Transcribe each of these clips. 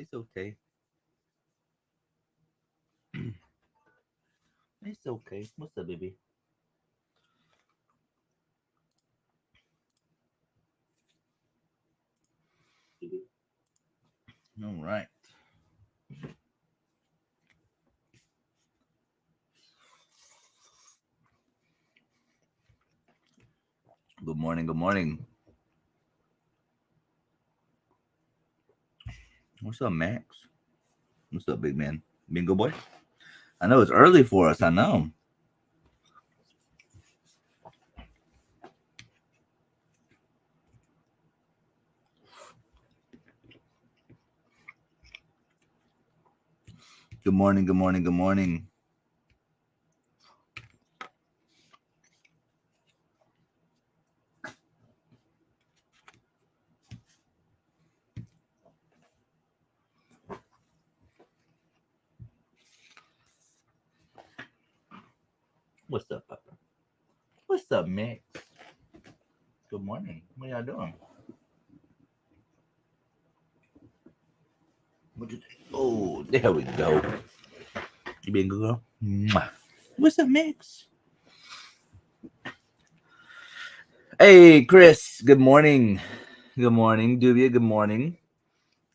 It's okay. It's okay. What's up, baby? All right. Good morning. Good morning. What's up, Max? What's up, big man? Bingo boy? I know it's early for us. I know. Good morning. Good morning. Good morning. What's up, Papa? What's up, Max? Good morning. What y'all doing? What you think? Oh, there we go. You being good girl? Mwah. What's up, Max? Hey, Chris. Good morning. Good morning, Dubia. Good morning.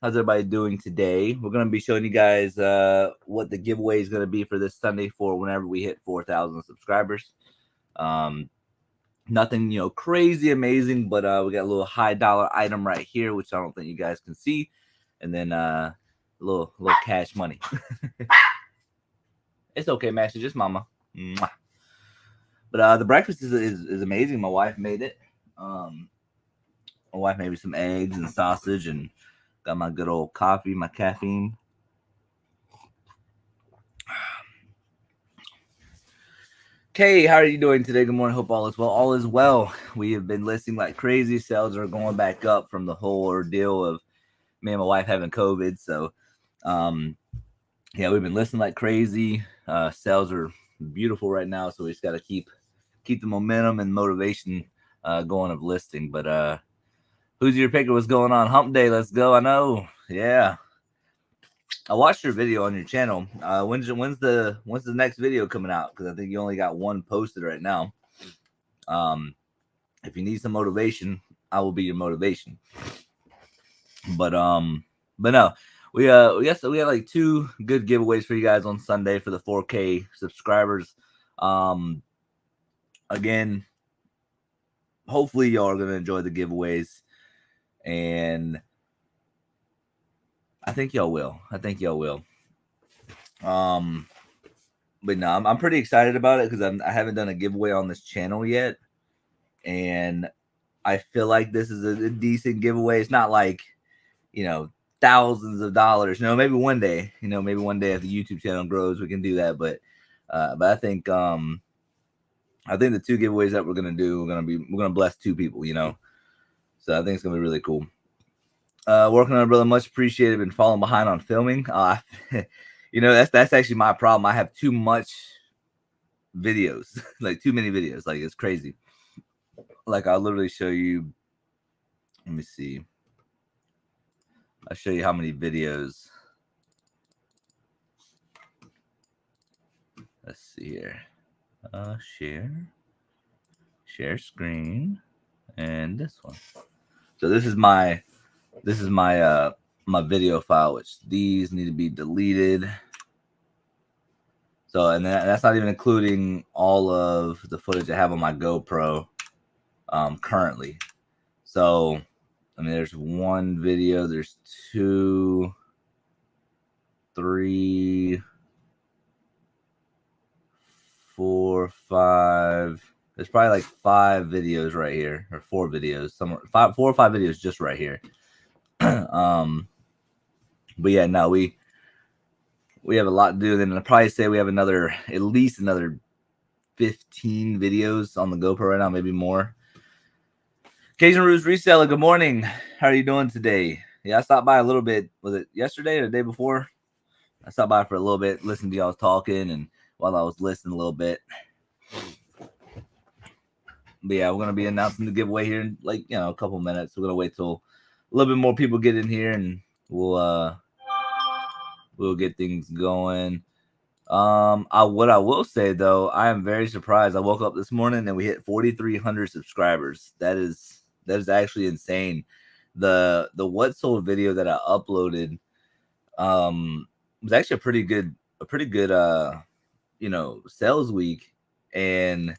How's everybody doing today? We're going to be showing you guys what the giveaway is going to be for this Sunday for whenever we hit 4,000 subscribers. Nothing, crazy amazing, but we got a little high dollar item right here, which I don't think you guys can see, and then a little cash money. It's okay, Max. It's just mama. Mwah. But the breakfast is amazing. My wife made it. My wife made me some eggs and sausage, and got my good old coffee, my caffeine. Kay, how are you doing today? Good morning. Hope all is well. All is well. We have been listing like crazy. Sales are going back up from the whole ordeal of me and my wife having COVID. So, yeah, we've been listing like crazy. Sales are beautiful right now, so we just got to keep the momentum and motivation going of listing. But who's your picker? What's going on? Hump day. Let's go. I know. Yeah. I watched your video on your channel. When's the next video coming out? Because I think you only got one posted right now. If you need some motivation, I will be your motivation. But no, we have like 2 good giveaways for you guys on Sunday for the 4K subscribers. Again, hopefully y'all are gonna enjoy the giveaways, and I think y'all will. But no, I'm pretty excited about it because I haven't done a giveaway on this channel yet, and I feel like this is a decent giveaway. It's not like, thousands of dollars. Maybe one day, if the YouTube channel grows, we can do that. But I think the 2 giveaways that we're gonna do, we're gonna bless 2 people. So I think it's gonna be really cool. Working on it, brother. Much appreciated. Been falling behind on filming. That's actually my problem. I have too much videos, like too many videos. Like, it's crazy. Like, I'll literally show you. Let me see. I'll show you how many videos. Let's see here. Share screen, and this one. So this is my my video file, which these need to be deleted. So, and that's not even including all of the footage I have on my GoPro currently. So, I mean, there's 1 video, there's 2, 3, 4, 5. There's probably like 5 videos right here, or 4 videos, somewhere 4 or 5 videos just right here. But yeah, no, we have a lot to do. Then I'd probably say we have at least another 15 videos on the GoPro right now, maybe more. Cajun Roots Reseller, good morning. How are you doing today? Yeah, I stopped by a little bit. Was it yesterday or the day before? I stopped by for a little bit, listened to y'all talking, and while I was listening a little bit. But yeah, we're going to be announcing the giveaway here in a couple minutes. We're going to wait till a little bit more people get in here, and we'll we'll get things going. What I will say though, I am very surprised. I woke up this morning and we hit 4,300 subscribers. That is actually insane. The what sold video that I uploaded was actually a pretty good sales week. And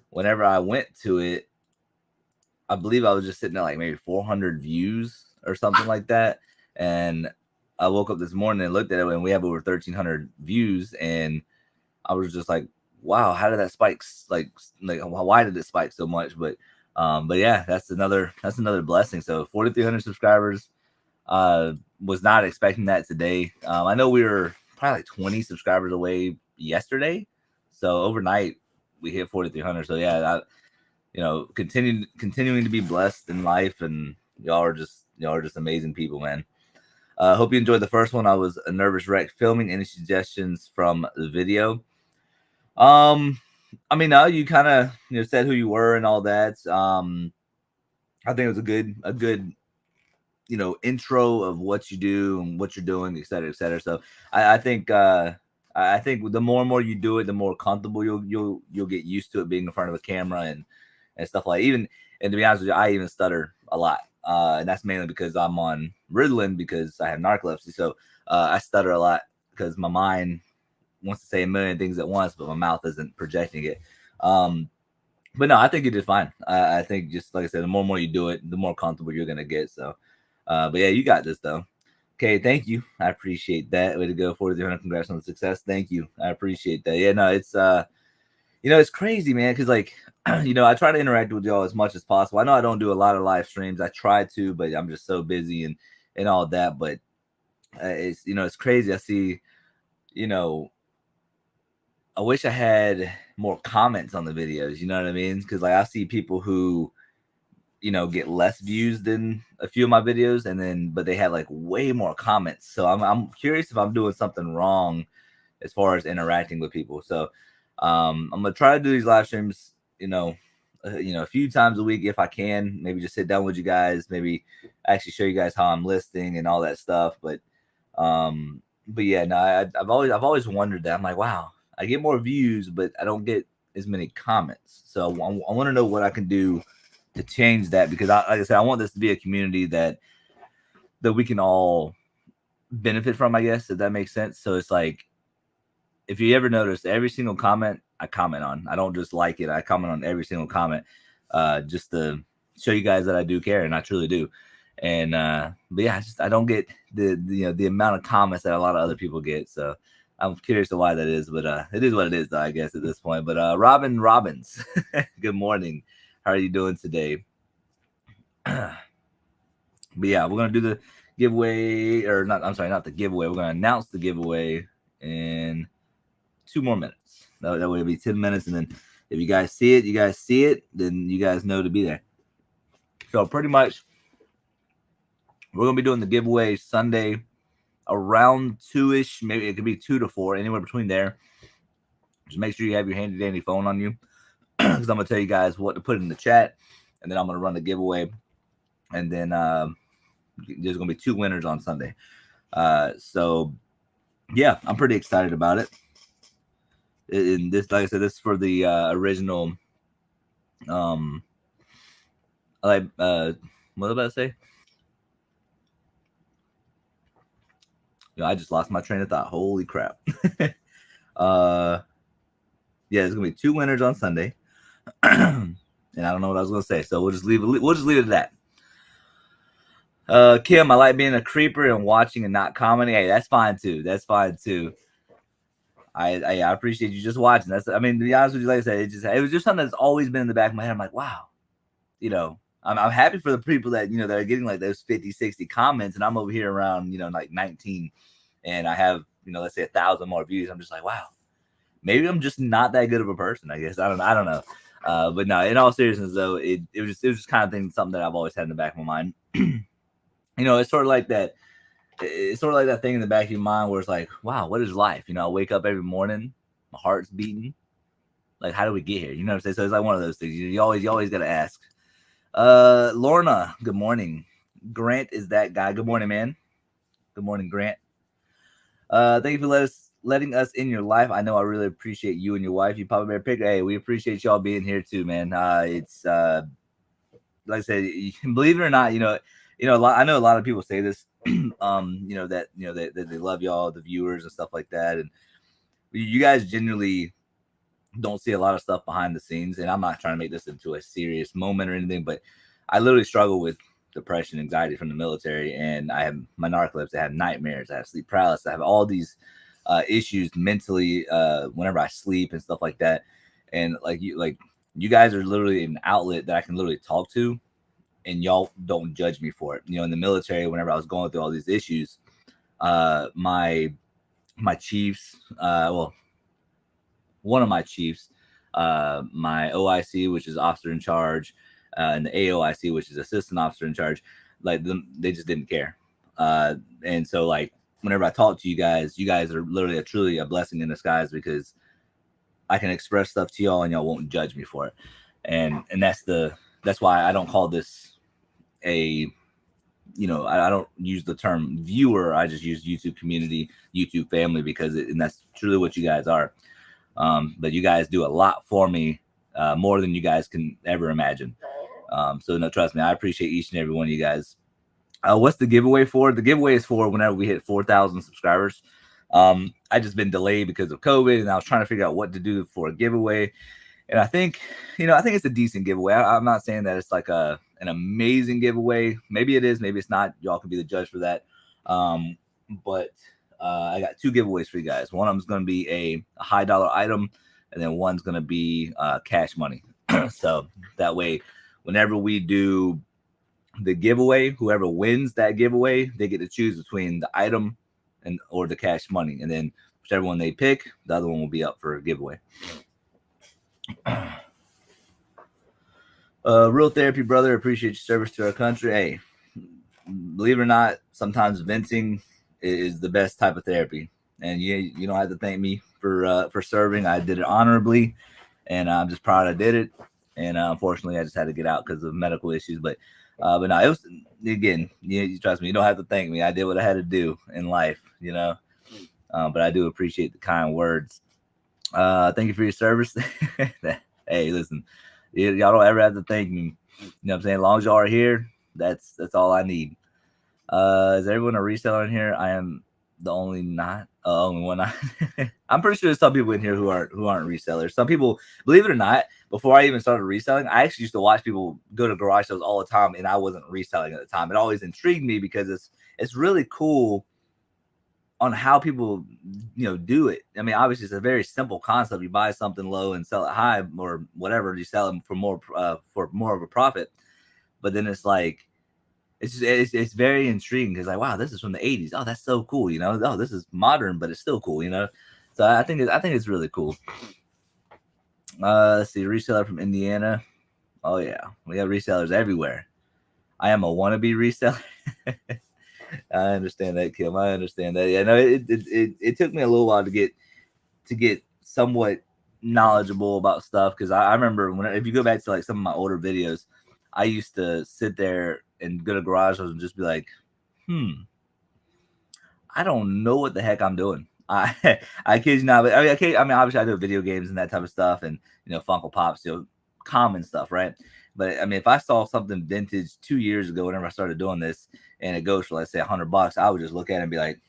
whenever I went to it, I believe I was just sitting at like maybe 400 views or something like that. And I woke up this morning and looked at it and we have over 1,300 views. And I was just like, wow, how did that spike? Like why did it spike so much? But yeah, that's another blessing. So 4,300 subscribers. Was not expecting that today. I know we were probably like 20 subscribers away yesterday. So overnight we hit 4,300. So yeah, continuing to be blessed in life, and y'all are just amazing people, man. Hope you enjoyed the first one. I was a nervous wreck filming. Any suggestions from the video? I mean, no, you kind of said who you were and all that. I think it was a good intro of what you do and what you're doing, et cetera, et cetera. So I think the more and more you do it, the more comfortable you'll get used to it being in front of a camera and stuff like even. And to be honest with you, I even stutter a lot, and that's mainly because I'm on Ritalin because I have narcolepsy. So I stutter a lot because my mind wants to say a million things at once, but my mouth isn't projecting it. But no, I think you did fine. I think just like I said, the more and more you do it, the more comfortable you're gonna get. So, but yeah, you got this though. Okay, thank you. I appreciate that. Way to go, 4,300. Congrats on the success. Thank you. I appreciate that. Yeah, no, it's it's crazy, man. Because like, I try to interact with y'all as much as possible. I know I don't do a lot of live streams. I try to, but I'm just so busy and all that. But it's it's crazy. I see, I wish I had more comments on the videos. You know what I mean? Because like I see people who, get less views than a few of my videos, but they have like way more comments. So I'm curious if I'm doing something wrong as far as interacting with people. So I'm gonna try to do these live streams, a few times a week if I can. Maybe just sit down with you guys, maybe actually show you guys how I'm listing and all that stuff. But yeah, no, I've always wondered that. I'm like, wow, I get more views, but I don't get as many comments. So I want to know what I can do to change that, because like I said, I want this to be a community that we can all benefit from, I guess, if that makes sense. So it's like, if you ever notice, every single comment I comment on. I don't just like it. I comment on every single comment, just to show you guys that I do care, and I truly do. And but yeah, I don't get the amount of comments that a lot of other people get. So I'm curious to why that is, but it is what it is, though, I guess, at this point. But Robin Robbins, good morning. How are you doing today? But yeah, we're gonna do the giveaway, or not? I'm sorry, not the giveaway. We're gonna announce the giveaway in 2 more minutes. That way it'll be 10 minutes, and then if you guys see it, then you guys know to be there. So pretty much, we're gonna be doing the giveaway Sunday around 2-ish, maybe it could be 2 to 4, anywhere between there. Just make sure you have your handy dandy phone on you, because I'm gonna tell you guys what to put in the chat, and then I'm gonna run the giveaway, and then there's gonna be 2 winners on Sunday. So yeah, I'm pretty excited about it. And this, like I said, this is for the original. What did I about to say? I just lost my train of thought. Holy crap! Yeah, there's gonna be 2 winners on Sunday, and I don't know what I was gonna say, so we'll just leave it at that. Kim, I like being a creeper and watching and not commenting. Hey, that's fine too. I appreciate you just watching. To be honest with you, like I said, it was just something that's always been in the back of my head. I'm like, wow, I'm happy for the people that that are getting like those 50, 60 comments, and I'm over here around like 19, and I have let's say 1,000 more views. I'm just like, wow, maybe I'm just not that good of a person, I guess. I don't know. But no, in all seriousness though, it was just kind of something that I've always had in the back of my mind. It's sort of like that. It's sort of like that thing in the back of your mind where it's like, wow, what is life? I wake up every morning, my heart's beating. Like, how do we get here? You know what I'm saying? So it's like one of those things. You always got to ask. Lorna, good morning. Grant is that guy. Good morning, man. Good morning, Grant. Thank you for letting us in your life. I know I really appreciate you and your wife. You Papa Bear Picker. Hey, we appreciate y'all being here too, man. It's like I said, believe it or not, I know a lot of people say this, that that they love y'all, the viewers and stuff like that, and you guys genuinely don't see a lot of stuff behind the scenes. And I'm not trying to make this into a serious moment or anything, but I literally struggle with depression, anxiety from the military, and I have my narcolepsy, I have nightmares, I have sleep paralysis, I have all these issues mentally whenever I sleep and stuff like that. And you guys are literally an outlet that I can literally talk to, and y'all don't judge me for it. In the military, whenever I was going through all these issues, my chiefs, one of my chiefs, my OIC, which is officer in charge, and the AOIC, which is assistant officer in charge, they just didn't care. And so whenever I talk to you guys are literally truly a blessing in disguise, because I can express stuff to y'all and y'all won't judge me for it. And that's why I don't call this I don't use the term viewer. I just use YouTube community, YouTube family, because and that's truly what you guys are. But you guys do a lot for me, more than you guys can ever imagine. So no, trust me, I appreciate each and every one of you guys. What's the giveaway for? The giveaway is for whenever we hit 4,000 subscribers. I just been delayed because of COVID, and I was trying to figure out what to do for a giveaway. And I think it's a decent giveaway. I'm not saying that it's like an amazing giveaway. Maybe it is, maybe it's not. Y'all can be the judge for that. But I got two giveaways for you guys. One of them is going to be a high dollar item, and then one's going to be cash money. So that way, whenever we do the giveaway, whoever wins that giveaway, they get to choose between the item or the cash money, and then whichever one they pick, the other one will be up for a giveaway. Real therapy, brother. Appreciate your service to our country. Hey, believe it or not, sometimes venting is the best type of therapy, and you don't have to thank me for serving. I did it honorably, and I'm just proud I did it. And unfortunately, I just had to get out because of medical issues. But no, it was, again, you trust me, you don't have to thank me. I did what I had to do in life, but I do appreciate the kind words. Thank you for your service. Hey, listen, y'all don't ever have to thank me. You know what I'm saying? As long as y'all are here, that's all I need. Is everyone a reseller in here? I am the only one. I'm pretty sure there's some people in here who aren't resellers. Some people, believe it or not, before I even started reselling, I actually used to watch people go to garage sales all the time, and I wasn't reselling at the time. It always intrigued me because it's really cool on how people do it. I mean, obviously it's a very simple concept. You buy something low and sell it high, or whatever, you sell them for more of a profit. But then it's like, it's very intriguing, because wow, this is from the 80s. Oh, that's so cool. Oh, this is modern, but it's still cool. So I think it's really cool. Let's see, reseller from Indiana. Oh yeah, we got resellers everywhere. I am a wannabe reseller. I understand that, Kim. I understand that. Yeah, no, it took me a little while to get somewhat knowledgeable about stuff, because I remember if you go back to some of my older videos, I used to sit there and go to garage sales and just be like, I don't know what the heck I'm doing. I kid you not, but I mean, obviously I do video games and that type of stuff, and Funko Pops, common stuff, right? But I mean, if I saw something vintage 2 years ago, whenever I started doing this, and it goes for, let's say, $100, I would just look at it and be like,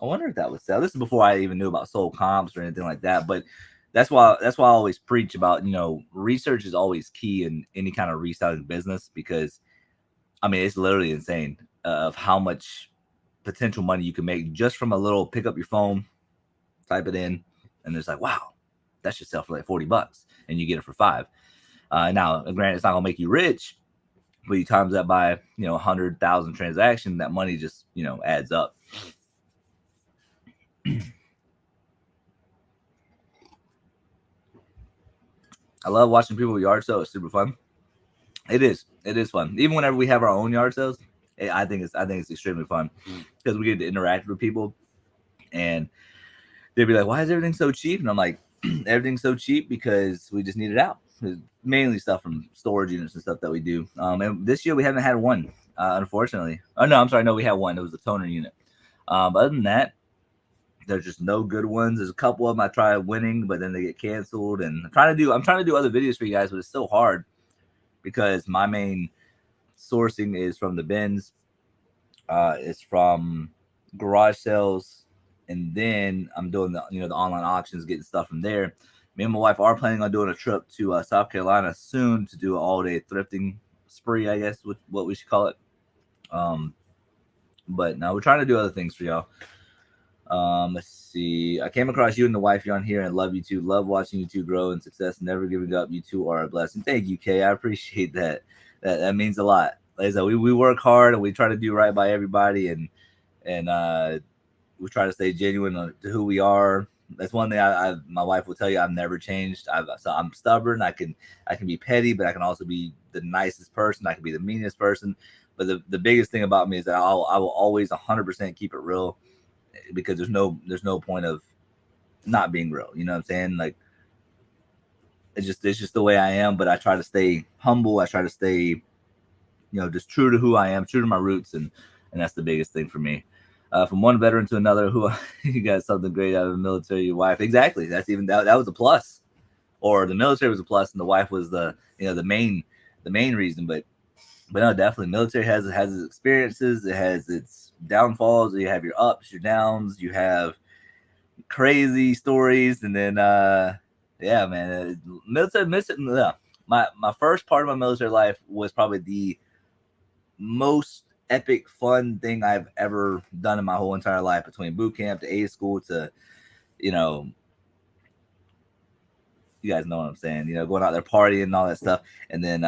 I wonder if that would sell. This is before I even knew about sold comps or anything like that. But that's why I always preach about, research is always key in any kind of reselling business, because I mean, it's literally insane of how much potential money you can make just from a little pick up your phone, type it in, and it's like, wow, that should sell for like $40, and you get it for $5. Now, granted, it's not gonna make you rich, but you times that by 100,000 transactions, that money just adds up. I love watching people yard sale. It's super fun. It is fun. Even whenever we have our own yard sales, I think it's extremely fun, because we get to interact with people, and they'd be like, "Why is everything so cheap?" And I'm like, "Everything's so cheap because we just need it out. It's mainly stuff from storage units and stuff that we do. And this year we haven't had one, unfortunately. Oh no, I'm sorry. No, we had one. It was a toner unit. But other than that, There's just no good ones. There's a couple of them I try winning, but then they get canceled. And I'm trying to do other videos for you guys, but it's so hard because my main sourcing is from the bins. It's from garage sales, and then I'm doing the the online auctions, getting stuff from there. Me and my wife are planning on doing a trip to South Carolina soon to do an all-day thrifting spree, I guess, what we should call it. But now we're trying to do other things for y'all. Let's see. I came across you and the wifey on here and love you too. Love watching you two grow and success. Never giving up. You two are a blessing. Thank you, Kay. I appreciate that. That means a lot. Like I said, we work hard and we try to do right by everybody, and we try to stay genuine to who we are. That's one thing my wife will tell you. I've never changed. I'm stubborn. I can be petty, but I can also be the nicest person. I can be the meanest person. But the biggest thing about me is that I will always 100% keep it real, because there's no point of not being real. You know what I'm saying? Like it's just the way I am. But I try to stay humble. I try to stay, just true to who I am, true to my roots, and that's the biggest thing for me. From one veteran to another, who you got something great out of the military, your wife. Exactly. That's even that was a plus, or the military was a plus, and the wife was the main reason. But no, definitely, military has its experiences. It has its downfalls. You have your ups, your downs. You have crazy stories, and then yeah, man, military. My first part of my military life was probably the most epic fun thing I've ever done in my whole entire life, between boot camp to A school to, you guys know what I'm saying, going out there partying and all that stuff. And then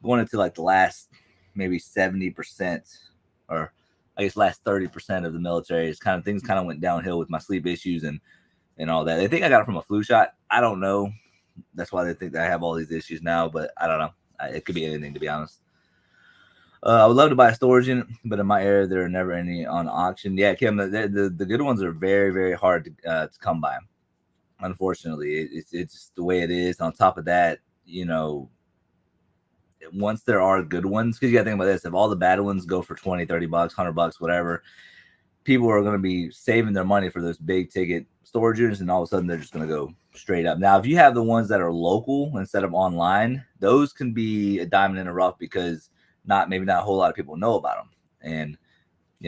going into like the last maybe 70%, or I guess last 30% of the military, is things went downhill with my sleep issues and all that. They think I got it from a flu shot. I don't know. That's why they think that I have all these issues now, but I don't know. It could be anything, to be honest. I would love to buy a storage unit, but in my area, there are never any on auction. Yeah, Kim, the good ones are very, very hard to come by. Unfortunately, it's just the way it is. On top of that, once there are good ones, because you got to think about this: if all the bad ones go for $20, $30, $100, whatever, people are going to be saving their money for those big ticket storage units, and all of a sudden they're just going to go straight up. Now, if you have the ones that are local instead of online, those can be a diamond in the rough, because maybe not a whole lot of people know about them, and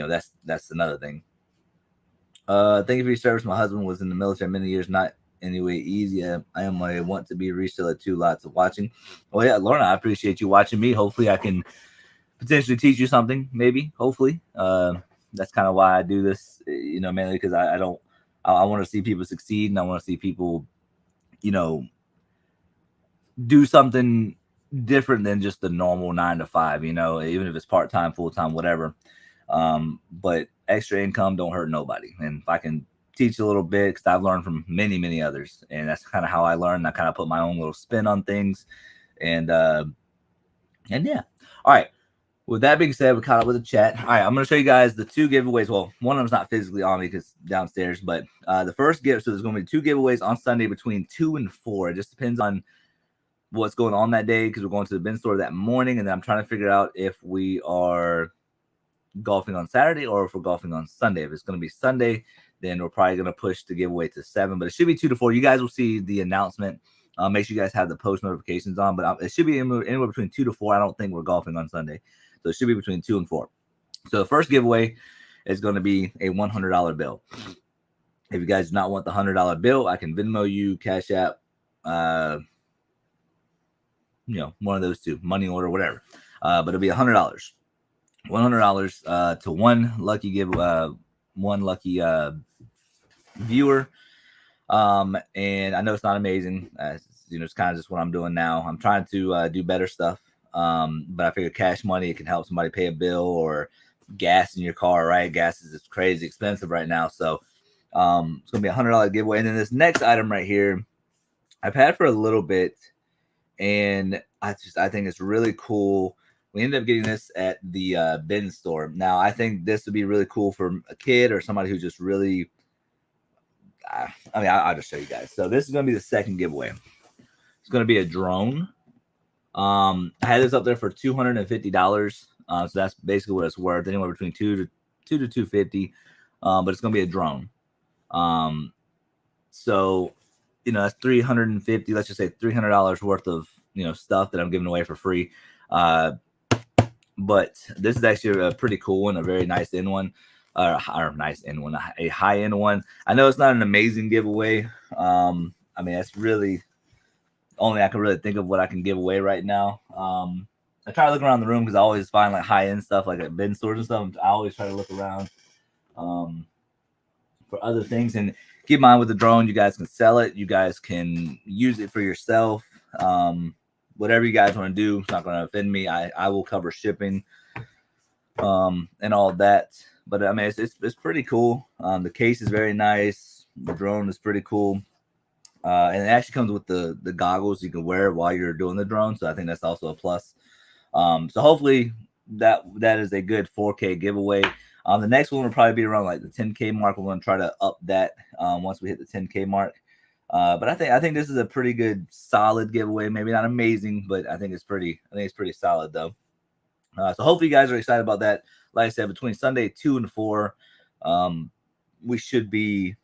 that's another thing. Thank you for your service. My husband was in the military many years. Not anyway easy. I want to be reseller too. Lots of watching. Well, yeah, Lorna, I appreciate you watching me. Hopefully I can potentially teach you something, maybe, hopefully. That's kind of why I do this, mainly because I want to see people succeed, and I want to see people, do something different than just the normal 9 to 5, even if it's part-time, full-time, whatever. But extra income don't hurt nobody. And if I can teach a little bit, because I've learned from many, many others, and that's kind of how I learn. I kind of put my own little spin on things, and yeah. All right. With that being said, we caught up with the chat. All right, I'm going to show you guys the 2 giveaways. Well, one of them's not physically on me because downstairs, but the first gift. So there's going to be 2 giveaways on Sunday between 2 and 4. It just depends on what's going on that day, because we're going to the bin store that morning, and then I'm trying to figure out if we are golfing on Saturday or if we're golfing on Sunday. If it's going to be Sunday, then we're probably going to push the giveaway to 7, but it should be 2 to 4. You guys will see the announcement. Make sure you guys have the post notifications on, but it should be anywhere between 2 to 4. I don't think we're golfing on Sunday, so it should be between 2 and 4. So the first giveaway is going to be a $100 bill. If you guys do not want the $100 bill, I can Venmo you, Cash App, one of those 2, money order, whatever. But it'll be $100. $100 to one lucky viewer. And I know it's not amazing. It's kind of just what I'm doing now. I'm trying to do better stuff. But I figure cash money, it can help somebody pay a bill, or gas in your car, right? Gas is just crazy expensive right now. So it's going to be a $100 giveaway. And then this next item right here, I've had for a little bit, and I think it's really cool. We ended up getting this at the bin store. Now, I think this would be really cool for a kid or somebody who just really, I'll just show you guys. So this is going to be the second giveaway. It's going to be a drone. I had this up there for $250. So that's basically what it's worth, anywhere between $200 to $250. But it's going to be a drone. So, that's 350. Let's just say $300 worth of stuff that I'm giving away for free. But this is actually a pretty cool one, a very nice end one, or nice end one, a high end one. I know it's not an amazing giveaway. I mean, that's really only I can really think of what I can give away right now. I try to look around the room because I always find like high end stuff, like at bin stores and stuff. I always try to look around for other things. And keep in mind with the drone, you guys can sell it, you guys can use it for yourself. Whatever you guys want to do, it's not going to offend me. I will cover shipping and all that. But I mean, it's pretty cool. The case is very nice. The drone is pretty cool. And it actually comes with the goggles you can wear while you're doing the drone. So I think that's also a plus. So hopefully that is a good 4K giveaway. The next one will probably be around like the 10K mark. We're going to try to up that once we hit the 10K mark. But I think this is a pretty good, solid giveaway. Maybe not amazing, but I think it's pretty solid though. So hopefully you guys are excited about that. Like I said, between Sunday 2 and 4, we should be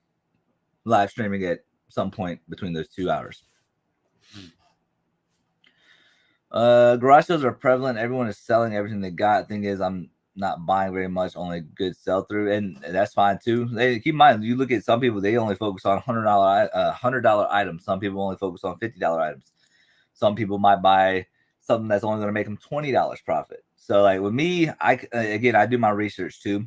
live streaming at some point between those 2 hours. Garage sales are prevalent. Everyone is selling everything they got. Thing is, I'm not buying very much, only good sell through, and that's fine too. Keep in mind, you look at some people, they only focus on $100 items. Some people only focus on $50 items. Some people might buy something that's only going to make them $20 profit. So like with me, I do my research too.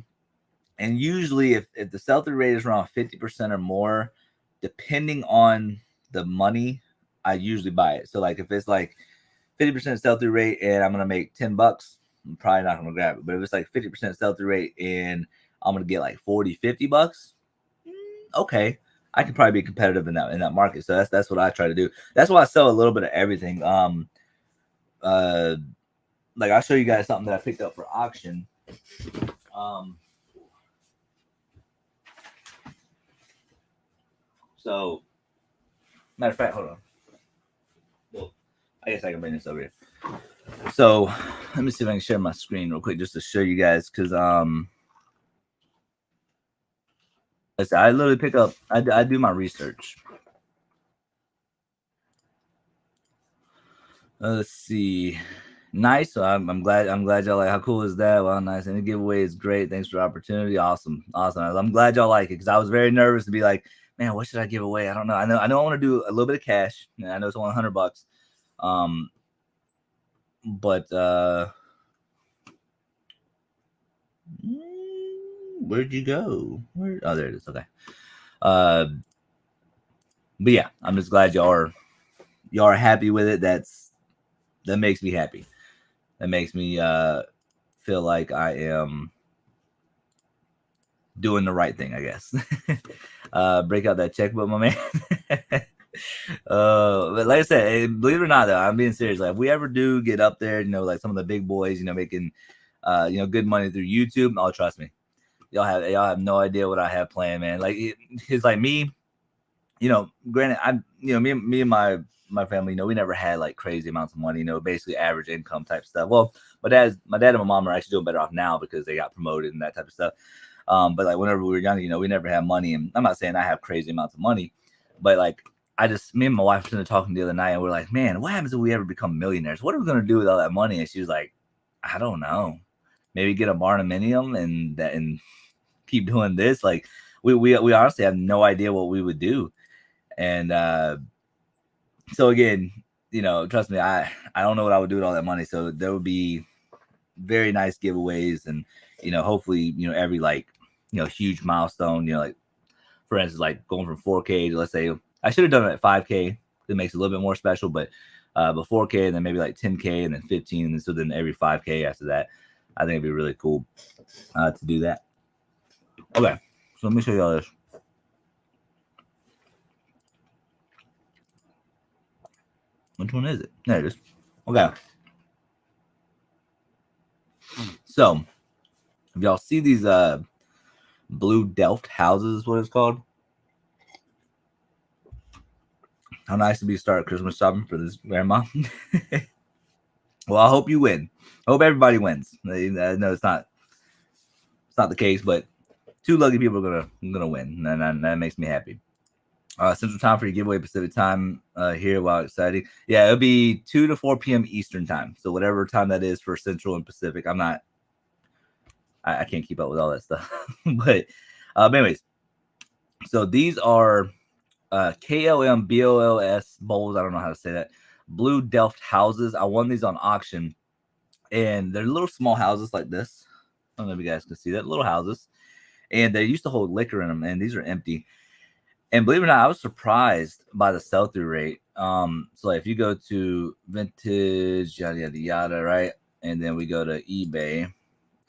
And usually if the sell-through rate is around 50% or more, depending on the money, I usually buy it. So like if it's like 50% sell-through rate and I'm going to make $10, I'm probably not going to grab it. But if it's like 50% sell-through rate and I'm going to get like $40-$50, okay, I can probably be competitive in that market. So that's what I try to do. That's why I sell a little bit of everything. Like I'll show you guys something that I picked up for auction. So, matter of fact, hold on. Well, I guess I can bring this over here. So, let me see if I can share my screen real quick just to show you guys, because I literally pick up. I do my research. Let's see. Nice. So I'm glad y'all like. How cool is that? Well, nice. And the giveaway is great. Thanks for the opportunity. Awesome. I'm glad y'all like it, because I was very nervous to be like, man, what should I give away? I don't know. I know I want to do a little bit of cash. I know it's only $100. But where'd you go? Oh, there it is. Okay. But yeah, I'm just glad y'all are happy with it. That makes me happy. That makes me feel like I am doing the right thing, I guess. Break out that checkbook, my man. But like I said, believe it or not, though, I'm being serious. Like if we ever do get up there, like some of the big boys, making good money through YouTube, oh, trust me, y'all have no idea what I have planned, man. Like it's like me, granted, me and my family, we never had like crazy amounts of money, basically average income type stuff. Well, my dad and my mom are actually doing better off now because they got promoted and that type of stuff. But like whenever we were young, we never had money. And I'm not saying I have crazy amounts of money, but like me and my wife were talking the other night, and we're like, man, what happens if we ever become millionaires? What are we going to do with all that money? And she was like, I don't know. Maybe get a barnuminium and keep doing this. Like we honestly have no idea what we would do. And so again, trust me, I don't know what I would do with all that money. So there would be very nice giveaways, and hopefully every like huge milestone, like for instance, like going from 4K to, let's say, I should have done it at 5K. It makes it a little bit more special, but 4K and then maybe like 10K and then 15, and so then every 5K after that. I think it'd be really cool to do that. Okay, so let me show you all this. Which one is it? There it is. Okay. So, if y'all see these blue Delft houses, is what it's called. How nice to be start Christmas shopping for this grandma. Well, I hope you win. I hope everybody wins. I know it's not the case, but 2 lucky people are gonna win, and that makes me happy. Central time for your giveaway, Pacific time here. Wow, exciting! Yeah, it'll be 2 to 4 p.m. Eastern time. So whatever time that is for Central and Pacific. I can't keep up with all that stuff. But anyways, so these are KLM BOLS bowls. I don't know how to say that. Blue Delft houses. I won these on auction, and they're little small houses like this. I don't know if you guys can see that. Little houses, and they used to hold liquor in them, and these are empty. And believe it or not, I was surprised by the sell-through rate. So like if you go to vintage, yada yada yada, right? And then we go to eBay,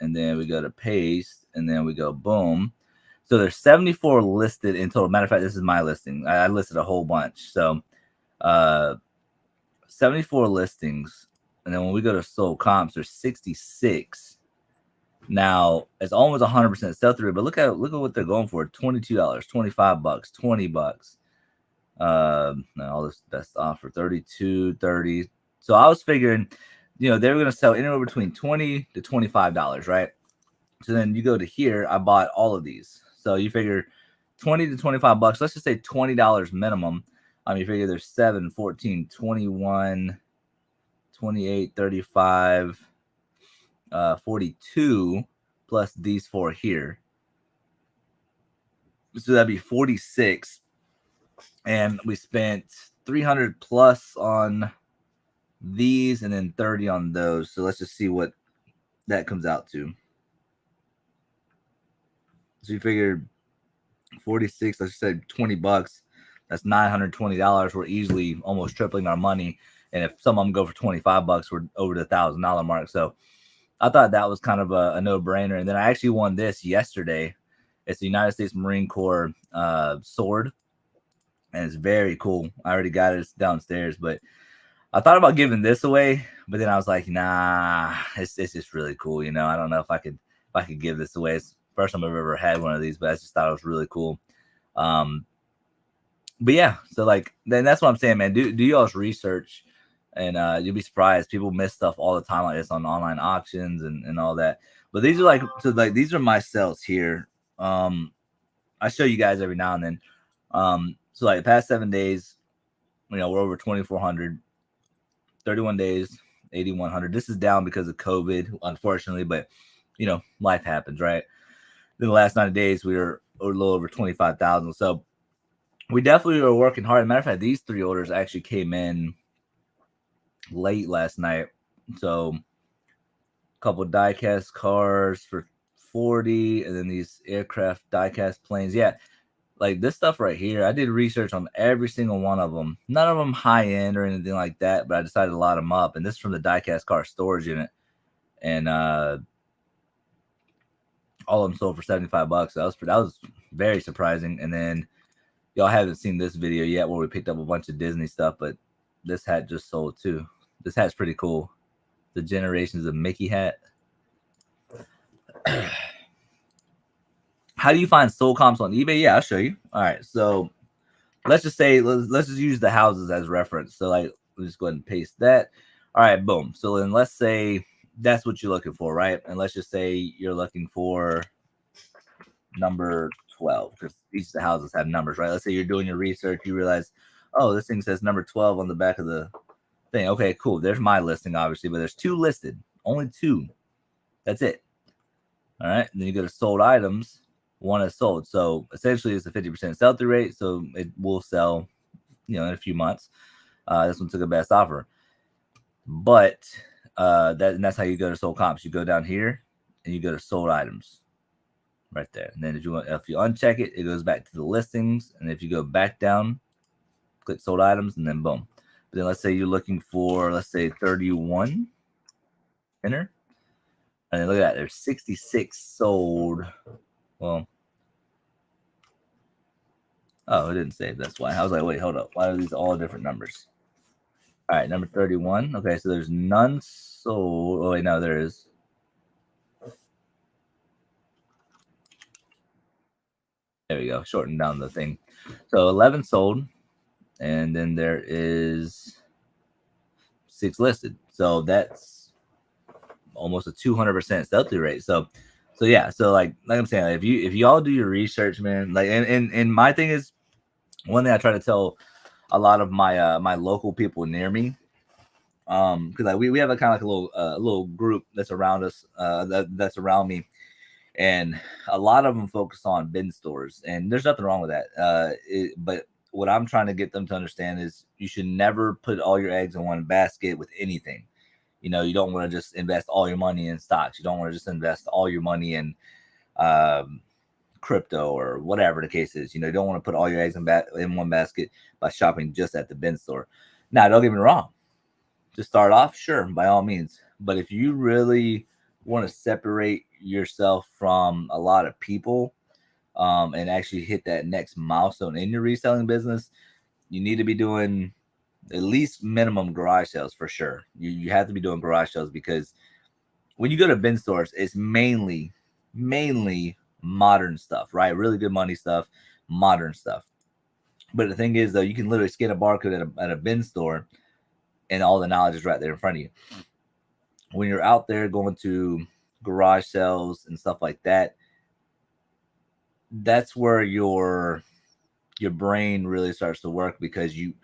and then we go to paste, and then we go boom. So there's 74 listed in total. Matter of fact, this is my listing. I listed a whole bunch. So 74 listings. And then when we go to sold comps, there's 66. Now it's almost 100% sell-through, but look at what they're going for: $22, $25, $20. All this best offer, 32, 30. So I was figuring, they were going to sell anywhere between $20 to $25, right? So then you go to here, I bought all of these. So you figure 20 to 25 bucks. Let's just say $20 minimum. You figure there's 7, 14, 21, 28, 35. 42 plus these 4 here, so that'd be 46, and we spent 300 plus on these and then 30 on those. So let's just see what that comes out to. So you figure 46, let's just say $20, that's $920. We're easily almost tripling our money, and if some of them go for $25, we're over the $1,000 mark. So I thought that was kind of a no-brainer. And then I actually won this yesterday. It's the United States Marine Corps sword, and it's very cool. I already got it. It's downstairs, but I thought about giving this away, but then I was like, nah, it's just really cool. I don't know if I could give this away. It's the first time I've ever had one of these, but I just thought it was really cool. But yeah, so then that's what I'm saying, man. Do y'all's research. And you'll be surprised. People miss stuff all the time like this on online auctions and all that. But these are these are my sales here. I show you guys every now and then. So the past 7 days, we're over 2,400. 31 days, 8,100. This is down because of COVID, unfortunately, but life happens, right? Then the last 90 days, we were a little over 25,000. So we definitely are working hard. As a matter of fact, these 3 orders actually came in late last night. So a couple of die-cast cars for 40, and then these aircraft die-cast planes. Yeah, this stuff right here, I did research on every single one of them. None of them high-end or anything like that, but I decided to lot them up. And this is from the die-cast car storage unit, and all of them sold for $75. That was very surprising. And then y'all haven't seen this video yet where we picked up a bunch of Disney stuff, but this hat just sold too. This hat's pretty cool. The Generations of Mickey hat. How do you find sold comps on eBay? Yeah, I'll show you. All right, so let's just say let's just use the houses as reference. So we'll just go ahead and paste that. All right, boom. So then let's say that's what you're looking for, right? And let's just say you're looking for number 12, because each of the houses have numbers, right? Let's say you're doing your research, you realize, oh, this thing says number 12 on the back of the thing. Okay, cool. There's my listing, obviously, but there's 2 listed. Only 2. That's it. All right. And then you go to sold items. 1 is sold. So essentially it's a 50% sell-through rate. So it will sell, in a few months. This one took a best offer. But that's how you go to sold comps. You go down here and you go to sold items. Right there. And then if you uncheck it, it goes back to the listings. And if you go back down, click sold items, and then boom. But then let's say you're looking for, let's say 31. Enter. And then look at that. There's 66 sold. Well, oh, it didn't save. That's why. I was like, wait, hold up. Why are these all different numbers? All right, number 31. Okay, so there's none sold. Oh, wait, no, there is. There we go. Shorten down the thing. So 11 sold, and then there is 6 listed. So that's almost a 200% sell-through rate. So So yeah, so like I'm saying, if you all do your research, man, like and my thing is, one thing I try to tell a lot of my my local people near me, because like we have a kind of like a little group that's around us, that's around me, and a lot of them focus on bin stores, and there's nothing wrong with that. But what I'm trying to get them to understand is you should never put all your eggs in one basket with anything. You know, you don't want to just invest all your money in stocks. You don't want to just invest all your money in um, crypto or whatever the case is. You know, you don't want to put all your eggs in one basket by shopping just at the bin store. Now, don't get me wrong. To start off, sure, by all means. But if you really want to separate yourself from a lot of people, and actually hit that next milestone in your reselling business, you need to be doing at least minimum garage sales for sure. You have to be doing garage sales, because when you go to bin stores, it's mainly modern stuff, right? Really good money stuff, modern stuff. But the thing is, though, you can literally scan a barcode at a bin store, and all the knowledge is right there in front of you. When you're out there going to garage sales and stuff like that, that's where your brain really starts to work, because you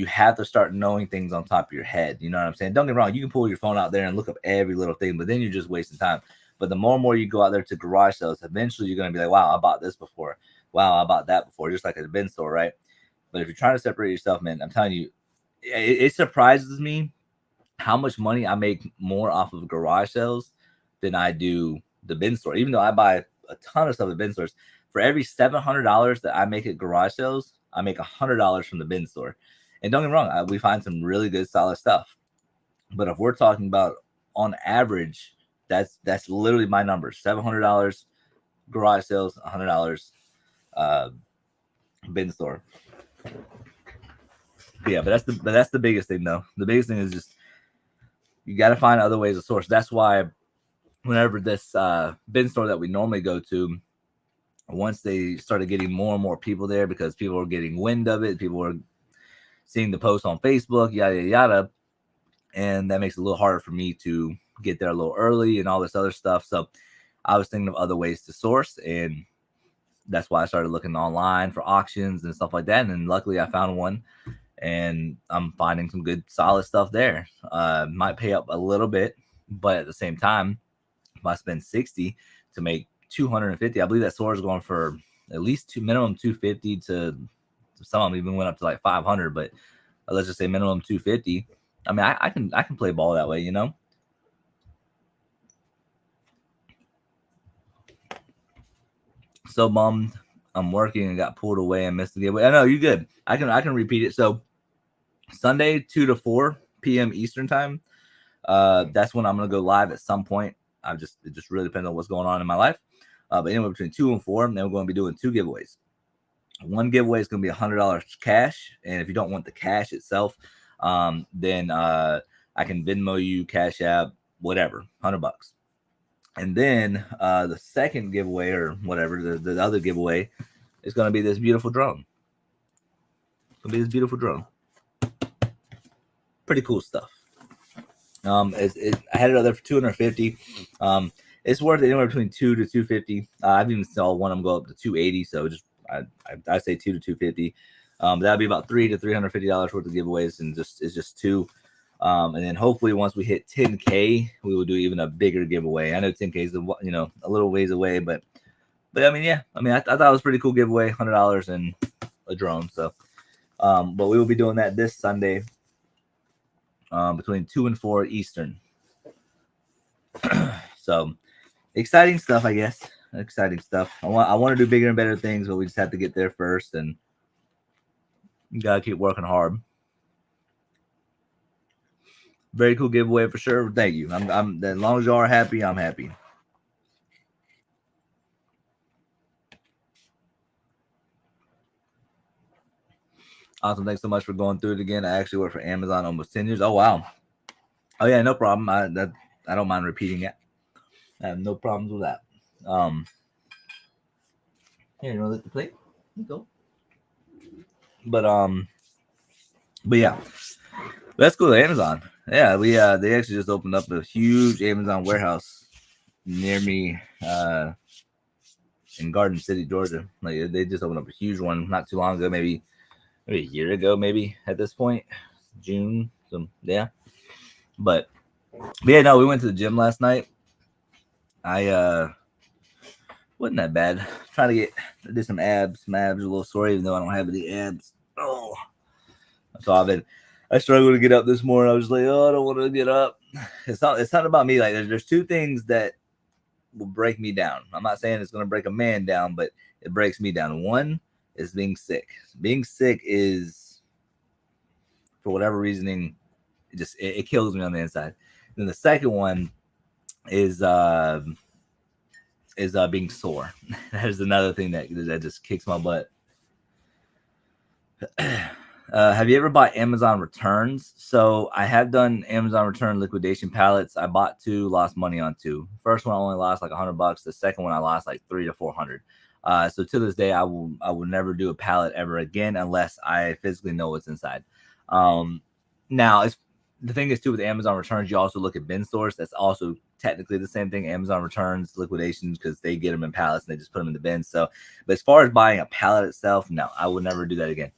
have to start knowing things on top of your head. You know what I'm saying? Don't get me wrong, you can pull your phone out there and look up every little thing, but then you're just wasting time. But the more and more you go out there to garage sales, eventually you're going to be like, wow, I bought this before. Wow, I bought that before, just like at a bin store, right? But if you're trying to separate yourself, man, I'm telling you, it surprises me how much money I make more off of garage sales than I do the bin store. Even though I buy a ton of stuff at bin stores, for every $700 that I make at garage sales, I make $100 from the bin store. And don't get me wrong, we find some really good, solid stuff. But if we're talking about on average, that's literally my number: $700 garage sales, $100 bin store. But yeah, but that's the biggest thing, though. The biggest thing is just you got to find other ways of source. That's why whenever this bin store that we normally go to, once they started getting more and more people there, because people are getting wind of it, people are seeing the post on Facebook, yada, yada, yada. And that makes it a little harder for me to get there a little early and all this other stuff. So I was thinking of other ways to source, and that's why I started looking online for auctions and stuff like that. And then luckily I found one, and I'm finding some good, solid stuff there. Might pay up a little bit, but at the same time, if I spend 60 to make 250, I believe that store is going for at least minimum 250 to some of them even went up to like 500, but let's just say minimum 250. I mean, I can play ball that way, you know. So bummed I'm working and got pulled away and missed the giveaway. I know you good. I can repeat it. So Sunday 2 to 4 p.m. Eastern time. That's when I'm gonna go live at some point. It just really depends on what's going on in my life. But anyway, between 2 and 4, then we're going to be doing 2 giveaways. One giveaway is going to be $100 cash, and if you don't want the cash itself, then I can Venmo you, Cash App, whatever, $100. And then the second giveaway, or whatever, the other giveaway, is going to be this beautiful drone. It's going to be this beautiful drone. Pretty cool stuff. I had it out there for $250. It's worth anywhere between $200 to $250. I've even saw one of them go up to $280. So just I say $200 to $250. That'll be about $300 to $350 worth of giveaways, and it's just 2. And then hopefully once we hit 10K, we will do even a bigger giveaway. I know 10K is a little ways away, but I mean, yeah, I thought it was a pretty cool giveaway, $100 and a drone. So, but we will be doing that this Sunday, between 2 and 4 Eastern. So exciting stuff, I guess. Exciting stuff. I want to do bigger and better things, but we just have to get there first, and you gotta keep working hard. Very cool giveaway for sure. Thank you. I'm as long as you are happy, I'm happy. Awesome. Thanks so much for going through it again. I actually worked for Amazon almost 10 years. Oh wow. Oh yeah, no problem. I don't mind repeating it. I have no problems with that. Here, you want to lick the plate? Here you go. But yeah, let's go to Amazon. Yeah, they actually just opened up a huge Amazon warehouse near me in Garden City, Georgia. Like they just opened up a huge one not too long ago, maybe a year ago, maybe at this point, June. So yeah, but yeah, no, we went to the gym last night. I wasn't that bad. Trying to do some abs. My abs are a little sore, even though I don't have any abs. Oh, so I struggled to get up this morning. I was like, oh, I don't want to get up. It's not about me. Like there's two things that will break me down. I'm not saying it's going to break a man down, but it breaks me down. One is being sick. Being sick is, for whatever reasoning, it kills me on the inside. Then the second one is being sore. That is another thing that just kicks my butt. Have you ever bought Amazon returns? So I have done Amazon return liquidation pallets. I bought 2, lost money on 2. First one I only lost like $100. The second one I lost like $300 to $400. So to this day, I will never do a pallet ever again unless I physically know what's inside. Now it's the thing is too with Amazon returns, you also look at bin stores. That's also technically the same thing. Amazon returns liquidations because they get them in pallets and they just put them in the bin. So, but as far as buying a pallet itself, no, I would never do that again.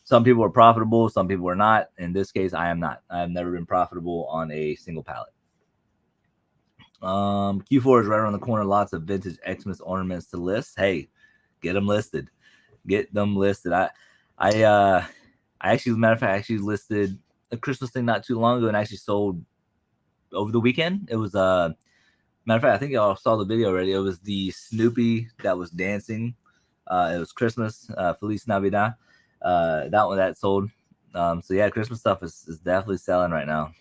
Some people are profitable, some people are not. In this case, I am not. I have never been profitable on a single pallet. Q4 is right around the corner. Lots of vintage Xmas ornaments to list. Hey, get them listed. Get them listed. I actually, as a matter of fact, I actually listed a Christmas thing not too long ago and actually sold over the weekend. It was matter of fact, I think y'all saw the video already. It was the Snoopy that was dancing. It was Christmas, Feliz Navidad. That one that sold. So yeah, Christmas stuff is definitely selling right now.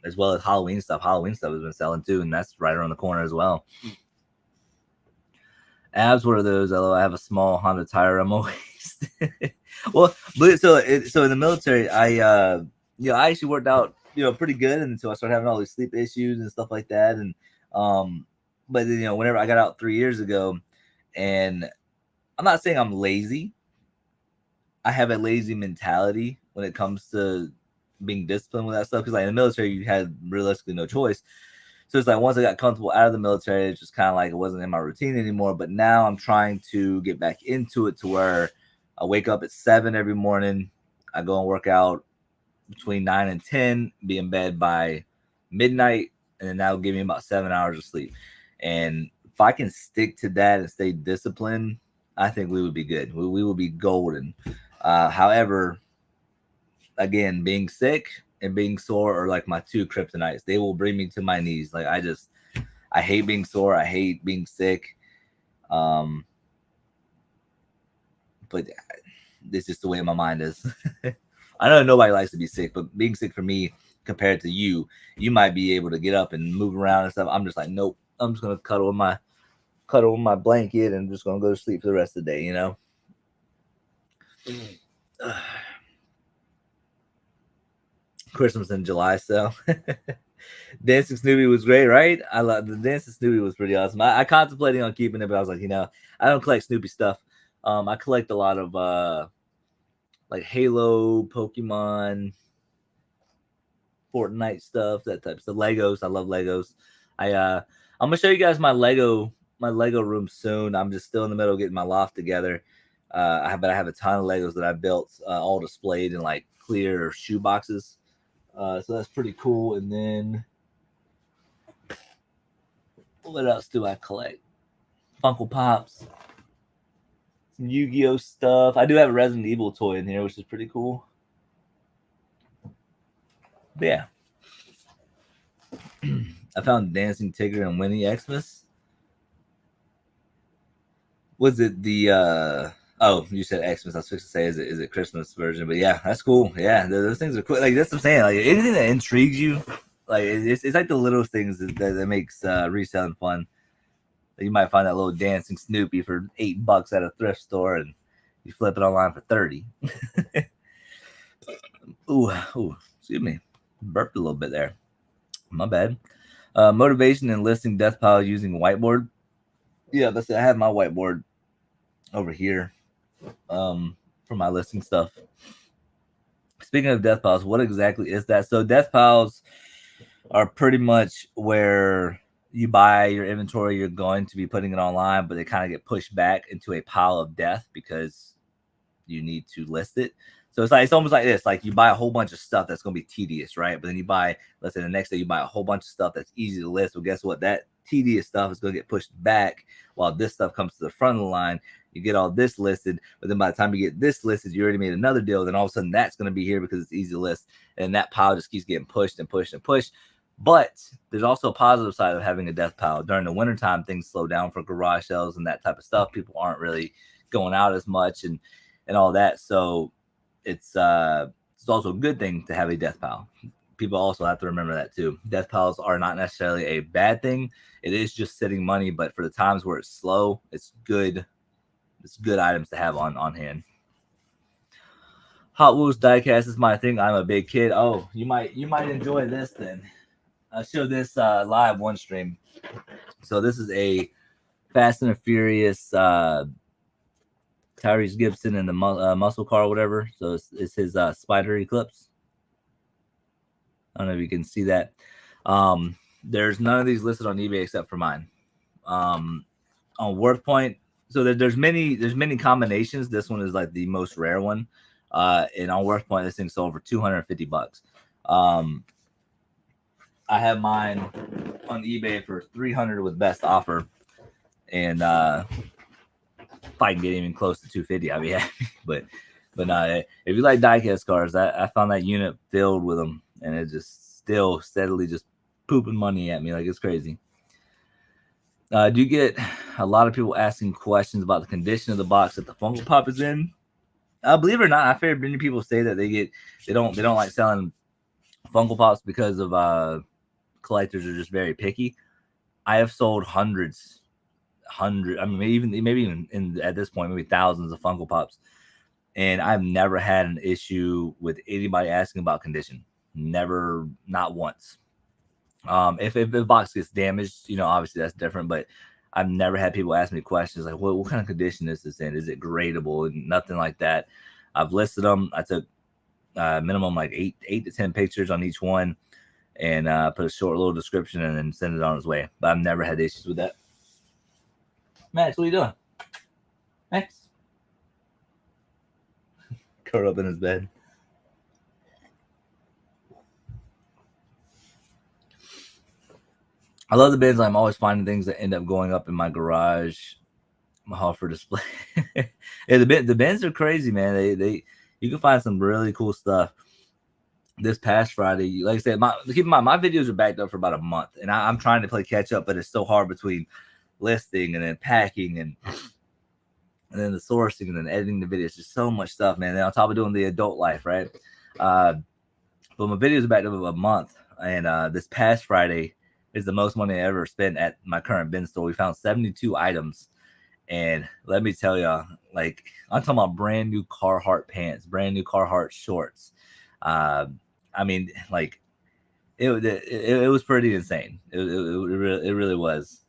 As well as Halloween stuff. Halloween stuff has been selling too, and that's right around the corner as well. Abs, what are those? Although I have a small Honda tire, I'm always well. So in the military, I actually worked out pretty good until I started having all these sleep issues and stuff like that. And but then, whenever I got out 3 years ago, and I'm not saying I'm lazy. I have a lazy mentality when it comes to being disciplined with that stuff. Because like in the military, you had realistically no choice. So it's like once I got comfortable out of the military, it's just kind of like it wasn't in my routine anymore. But now I'm trying to get back into it to where I wake up at 7 every morning. I go and work out between 9 and 10, be in bed by midnight, and then that'll give me about 7 hours of sleep. And if I can stick to that and stay disciplined, I think we would be good. We will be golden. However, again, being sick and being sore are like my 2 kryptonites. They will bring me to my knees. Like I hate being sore. I hate being sick. But this is just the way my mind is. I know nobody likes to be sick, but being sick for me compared to you might be able to get up and move around and stuff. I'm just like, nope. I'm just gonna cuddle with my blanket and I'm just gonna go to sleep for the rest of the day. Christmas in July, so Dancing Snoopy was great, right? I love the Dancing Snoopy was pretty awesome. I contemplating on keeping it, but I was like, I don't collect Snoopy stuff. I collect a lot of like Halo, Pokemon, Fortnite stuff, that type of stuff. Legos. I love Legos. I'm gonna show you guys my Lego room soon. I'm just still in the middle of getting my loft together. I have a ton of Legos that I built, all displayed in like clear shoe boxes. So that's pretty cool. And then what else do I collect? Funko Pops, some Yu-Gi-Oh stuff. I do have a Resident Evil toy in here, which is pretty cool. But yeah. I found Dancing Tigger and Winnie Xmas. Was it the oh, you said Xmas. I was supposed to say is it Christmas version, but yeah, that's cool. Yeah, those things are cool. Like that's what I'm saying. Like anything that intrigues you, like it's like the little things that makes reselling fun. Like, you might find that little dancing Snoopy for $8 at a thrift store, and you flip it online for 30. Ooh, excuse me, burped a little bit there. My bad. Motivation and listing death piles using whiteboard. Yeah, that's it. I have my whiteboard over here for my listing stuff. Speaking of death piles, what exactly is that? So death piles are pretty much where you buy your inventory, you're going to be putting it online, but they kind of get pushed back into a pile of death because you need to list it. So it's almost like this: like you buy a whole bunch of stuff that's going to be tedious, right? But then you buy, let's say the next day you buy a whole bunch of stuff that's easy to list. Well, guess what? That tedious stuff is going to get pushed back while this stuff comes to the front of the line. You get all this listed, but then by the time you get this listed, you already made another deal. Then all of a sudden that's going to be here because it's easy to list, and that pile just keeps getting pushed and pushed and pushed. But there's also a positive side of having a death pile. During the wintertime, things slow down for garage sales and that type of stuff. People aren't really going out as much and all that. So it's also a good thing to have a death pile. People also have to remember that too. Death piles are not necessarily a bad thing. It is just sitting money, but for the times where it's slow, it's good. It's good items to have on hand. Hot Wheels diecast is my thing. I'm a big kid. Oh, you might enjoy this then. I showed this live one stream. So this is a Fast and the Furious Tyrese Gibson and the muscle car or whatever. So it's his Spider Eclipse. I don't know if you can see that. There's none of these listed on eBay except for mine. On WorthPoint, so there's many combinations. This one is like the most rare one. And on WorthPoint, this thing sold for $250. I have mine on eBay for $300 with best offer, and if I can get even close to $250, I'd be happy. But if you like diecast cars, I found that unit filled with them, and it just still steadily just pooping money at me like it's crazy. Do you get a lot of people asking questions about the condition of the box that the Funko Pop is in? Believe it or not, I've heard many people say that they don't like selling Funko Pops because of collectors are just very picky. I have sold hundreds. I mean, maybe even at this point, maybe thousands of Funko Pops, and I've never had an issue with anybody asking about condition. Never, not once. If the box gets damaged, obviously that's different. But I've never had people ask me questions like, "What kind of condition is this in? Is it gradable?" And nothing like that. I've listed them. I took minimum like 8 to 10 pictures on each one, and put a short little description and then send it on its way. But I've never had issues with that. Max, what are you doing? Max? Curled up in his bed. I love the bins. I'm always finding things that end up going up in my garage, my hall for display. Yeah, the bins are crazy, man. They you can find some really cool stuff. This past Friday, like I said, keep in mind, my videos are backed up for about a month, and I'm trying to play catch up, but it's so hard between listing and then packing and then the sourcing and then editing the videos. Just so much stuff, man. And on top of doing the adult life, right? But my videos are backed up a month, and this past Friday is the most money I ever spent at my current bin store. We found 72 items, and let me tell y'all, like, I'm talking about brand new Carhartt pants, brand new Carhartt shorts. I mean, like, it was pretty insane. It really was.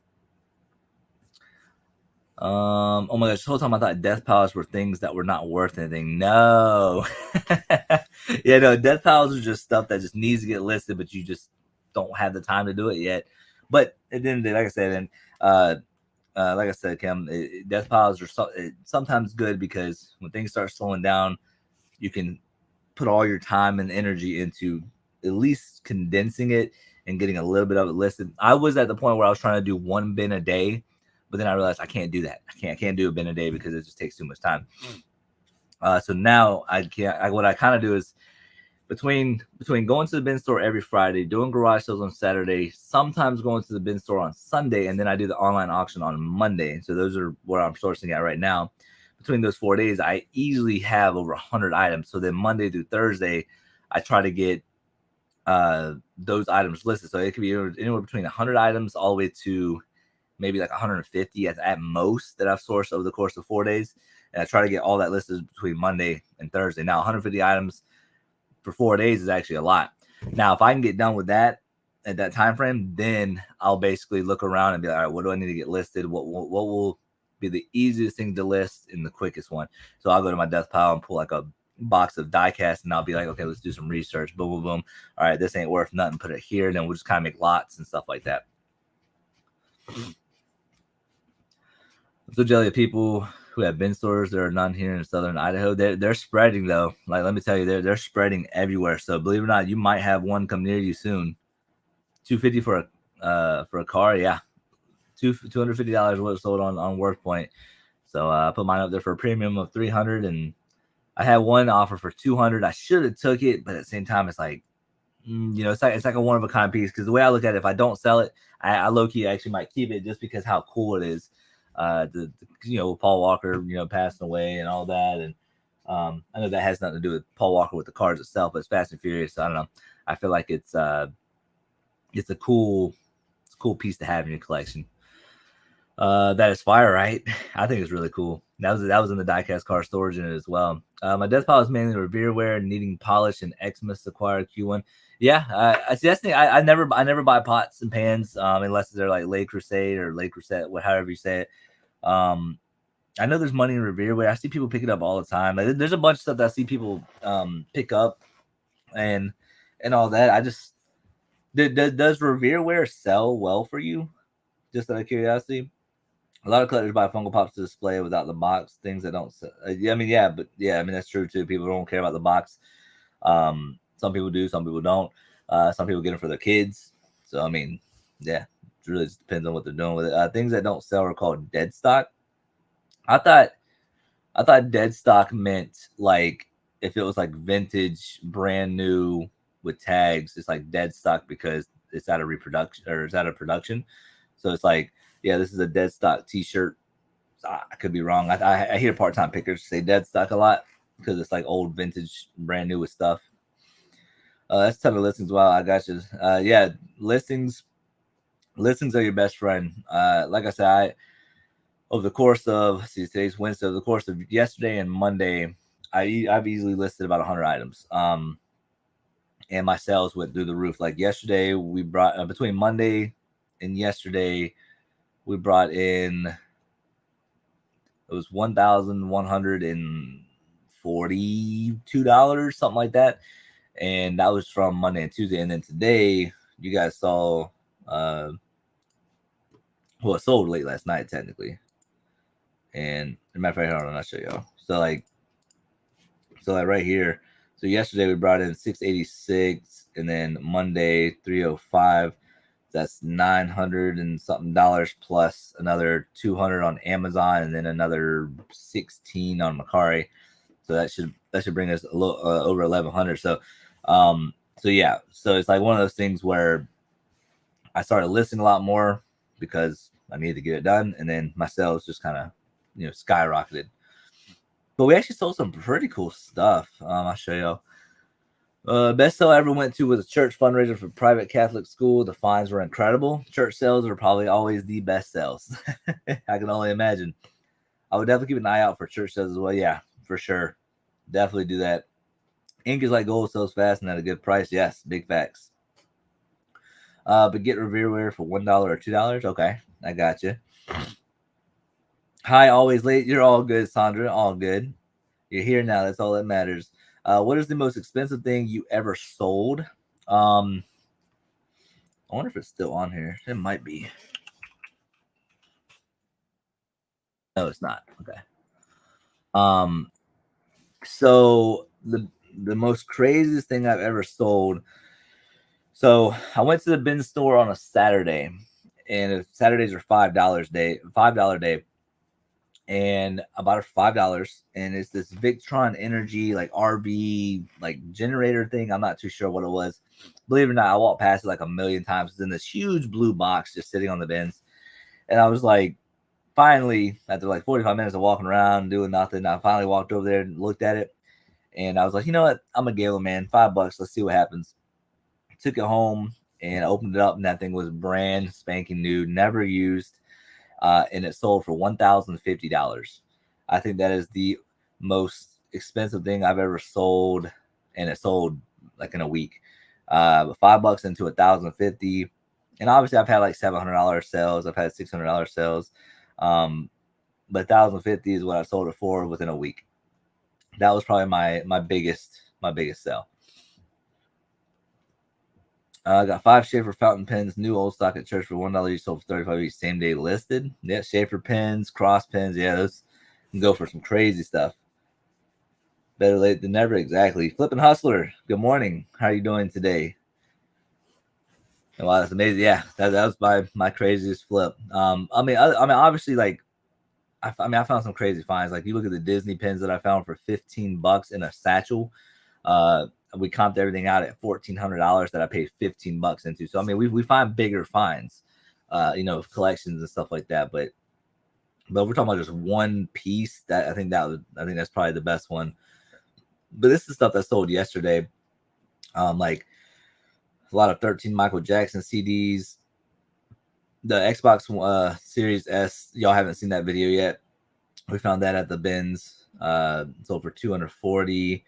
Oh my gosh, the whole time I thought death piles were things that were not worth anything. No. Yeah, no, death piles are just stuff that just needs to get listed, but you just don't have the time to do it yet. But at the end of the day, like I said, Kim, death piles are sometimes good because when things start slowing down, you can put all your time and energy into at least condensing it and getting a little bit of it listed. I was at the point where I was trying to do one bin a day, but then I realized I can't do that. I can't do a bin a day because it just takes too much time. So now what I kind of do is between going to the bin store every Friday, doing garage sales on Saturday, sometimes going to the bin store on Sunday, and then I do the online auction on Monday. So those are what I'm sourcing at right now. Between those 4 days, I easily have over 100 items. So then Monday through Thursday, I try to get those items listed. So it could be anywhere between 100 items all the way to maybe like 150 at most that I've sourced over the course of 4 days. And I try to get all that listed between Monday and Thursday. Now, 150 items for 4 days is actually a lot. Now, if I can get done with that at that time frame, then I'll basically look around and be like, all right, what do I need to get listed? What will be the easiest thing to list and the quickest one? So I'll go to my death pile and pull like a box of die cast, and I'll be like, okay, let's do some research. Boom, boom, boom. All right, this ain't worth nothing. Put it here. Then we'll just kind of make lots and stuff like that. So jelly of people who have bin stores. There are none here in southern Idaho. They're spreading though. Like let me tell you, they're spreading everywhere. So believe it or not, you might have one come near you soon. $250 for a car, yeah. $250 what it sold on WorthPoint. So I put mine up there for a premium of $300, and I had one offer for $200. I should have took it, but at the same time, it's like, it's like a one of a kind piece. Because the way I look at it, if I don't sell it, I low key actually might keep it just because how cool it is. Paul Walker, passing away and all that, and I know that has nothing to do with Paul Walker with the cars itself, but it's Fast and Furious. So I don't know. I feel like it's a cool piece to have in your collection. That is fire, right? I think it's really cool. That was in the diecast car storage unit as well. My desk pile is mainly revereware, needing polish and Xmas acquired Q1. Yeah, I see. That's the thing. I never buy pots and pans unless they're like Le Creuset or Le Creuset, however you say it. I know there's money in revereware. I see people pick it up all the time. Like, there's a bunch of stuff that I see people pick up and all that. I just does revereware sell well for you? Just out of curiosity. A lot of collectors buy Funko Pops to display without the box. Things that don't. That's true too. People don't care about the box. Some people do. Some people don't. Some people get them for their kids. So it really just depends on what they're doing with it. Things that don't sell are called dead stock. I thought dead stock meant like if it was like vintage, brand new with tags, it's like dead stock because it's out of reproduction or it's out of production. So it's like, yeah, this is a dead stock T-shirt. I could be wrong. I hear part-time pickers say dead stock a lot because it's like old vintage, brand new with stuff. That's type of listings. Wow, I got you. Yeah, listings are your best friend. Like I said, over the course of today's Wednesday, over the course of yesterday and Monday, I've easily listed about 100 items. And my sales went through the roof. Like yesterday, we brought between Monday and yesterday, we brought in, it was $1,142, something like that. And that was from Monday and Tuesday. And then today, you guys saw, it sold late last night, technically. And as a matter of fact, hold on, I'll show y'all. So like right here. So yesterday we brought in 686, and then Monday 305. That's $900 and something plus another 200 on Amazon, and then another 16 on Mercari. So that should bring us a little over 1,100. So yeah. So it's like one of those things where I started listing a lot more because I needed to get it done, and then my sales just kind of skyrocketed. But we actually sold some pretty cool stuff. I'll show you. Best sale I ever went to was a church fundraiser for private Catholic school. The finds were incredible. Church sales are probably always the best sales. I can only imagine. I would definitely keep an eye out for church sales as well. Yeah, for sure. Definitely do that. Ink is like gold, sells fast and at a good price. Yes, big facts. But get revereware for $1 or $2. Okay, I got you. Hi, always late. You're all good, Sandra. All good. You're here now. That's all that matters. What is the most expensive thing you ever sold? I wonder if it's still on here. It might be. No, it's not. Okay. So the most craziest thing I've ever sold. So I went to the bin store on a Saturday, and Saturdays are $5 day. And I bought it for $5, and it's this Victron Energy like RV like generator thing. I'm not too sure what it was. Believe it or not, I walked past it like a million times. It's in this huge blue box just sitting on the bins, and I was like, finally, after like 45 minutes of walking around doing nothing, I finally walked over there and looked at it, and I was like, you know what? I'm gonna give it, man, $5. Let's see what happens. Took it home and opened it up, and that thing was brand spanking new, never used. And it sold for $1,050. I think that is the most expensive thing I've ever sold, and it sold like in a week. But $5 into $1,050, and obviously I've had like $700 sales. I've had $600 sales, but $1,050 is what I sold it for within a week. That was probably my biggest sale. Got 5 Schaefer fountain pens, new old stock at church for $1 each, sold for 35 each, same day listed. Yeah, Schaefer pens, cross pens. Yeah, those can go for some crazy stuff. Better late than never, exactly. Flippin' Hustler, good morning. How are you doing today? Wow, that's amazing. Yeah, that was my craziest flip. I mean, obviously, like, I found some crazy finds. Like, you look at the Disney pins that I found for $15 in a satchel. We comped everything out at $1,400 that I paid $15 into. So I mean, we find bigger finds, collections and stuff like that. But we're talking about just one piece. I think that's probably the best one. But this is stuff that sold yesterday. Like a lot of 13 Michael Jackson CDs. The Xbox Series S, y'all haven't seen that video yet. We found that at the bins. Sold for $240.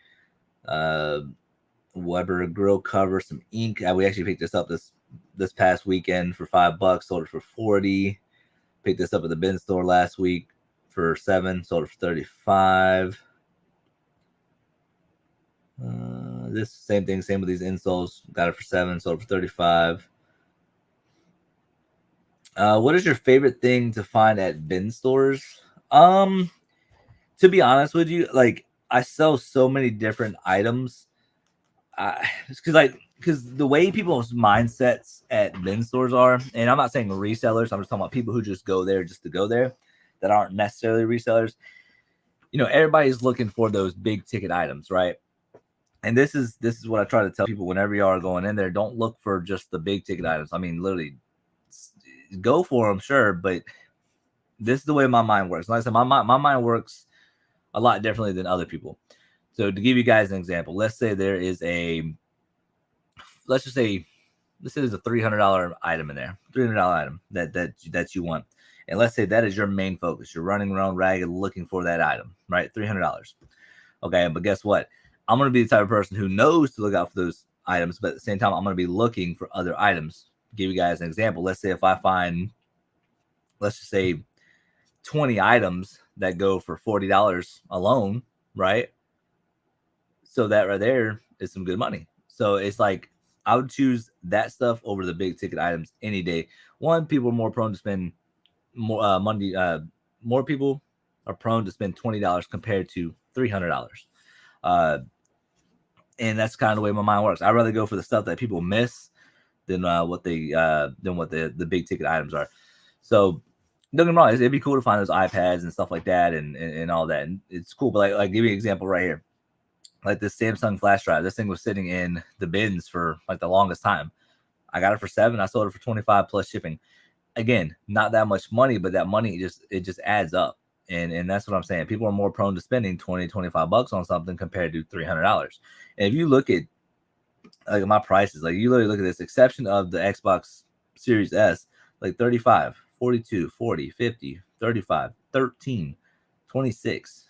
Weber grill cover, some ink. We actually picked this up this past weekend for $5. Sold it for $40. Picked this up at the bin store last week for $7. Sold it for $35. This same thing, same with these insoles. Got it for $7. Sold it for $35. What is your favorite thing to find at bin stores? To be honest with you, like, I sell so many different items. Because the way people's mindsets at bin stores are, and I'm not saying resellers, I'm just talking about people who just go there just to go there, that aren't necessarily resellers. Everybody's looking for those big ticket items, right? And this is what I try to tell people whenever you are going in there. Don't look for just the big ticket items. I mean, literally, go for them, sure, but this is the way my mind works. Like I said, my mind works a lot differently than other people. So to give you guys an example, let's say there's a $300 item in there, $300 item that you want. And let's say that is your main focus. You're running around ragged looking for that item, right? $300. Okay, but guess what? I'm going to be the type of person who knows to look out for those items, but at the same time, I'm going to be looking for other items. Give you guys an example. Let's say if I find, let's just say 20 items that go for $40 alone, right? So that right there is some good money. So it's like, I would choose that stuff over the big ticket items any day. One, people are more prone to spend more money. More people are prone to spend $20 compared to $300. And that's kind of the way my mind works. I'd rather go for the stuff that people miss than what the big ticket items are. So don't get me wrong, it'd be cool to find those iPads and stuff like that and all that. And it's cool. But like give you an example right here. Like this Samsung flash drive. This thing was sitting in the bins for like the longest time. I got it for $7. I sold it for $25 plus shipping. Again, not that much money, but that money just adds up. And that's what I'm saying. People are more prone to spending $20-$25 on something compared to $300. And if you look at like my prices, like you literally look at this, exception of the Xbox Series S, like 35, 42, 40, 50, 35, 13, 26,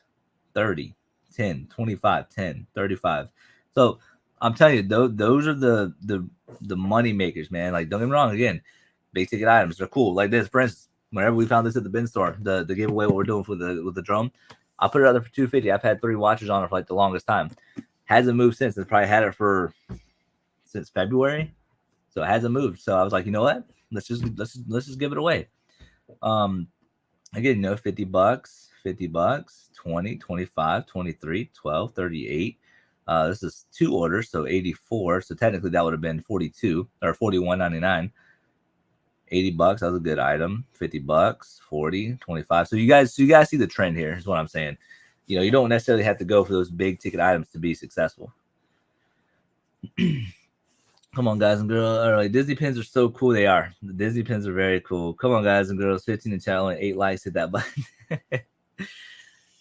30, 10, 25, 10, 35. So I'm telling you, those are the money makers, man. Like, don't get me wrong, again, big ticket items, they're cool. Like this, for instance, whenever we found this at the bin store, the giveaway, what we're doing with the drone, I put it out there for $250. I've had 3 watches on it for like the longest time. Hasn't moved since. It's probably had it since February, so it hasn't moved. So I was like, you know what? Let's just give it away. Again, $50, $50, 20, 25, 23, 12, 38. This is 2 orders, so 84. So technically that would have been 42 or 41.99. $80, that was a good item. $50, 40, 25. So you guys see the trend here, is what I'm saying. You don't necessarily have to go for those big ticket items to be successful. Come on, guys and girls. All right, Disney pins are so cool. They are. The Disney pins are very cool. Come on, guys and girls. 15 in chat, only 8 likes. Hit that button.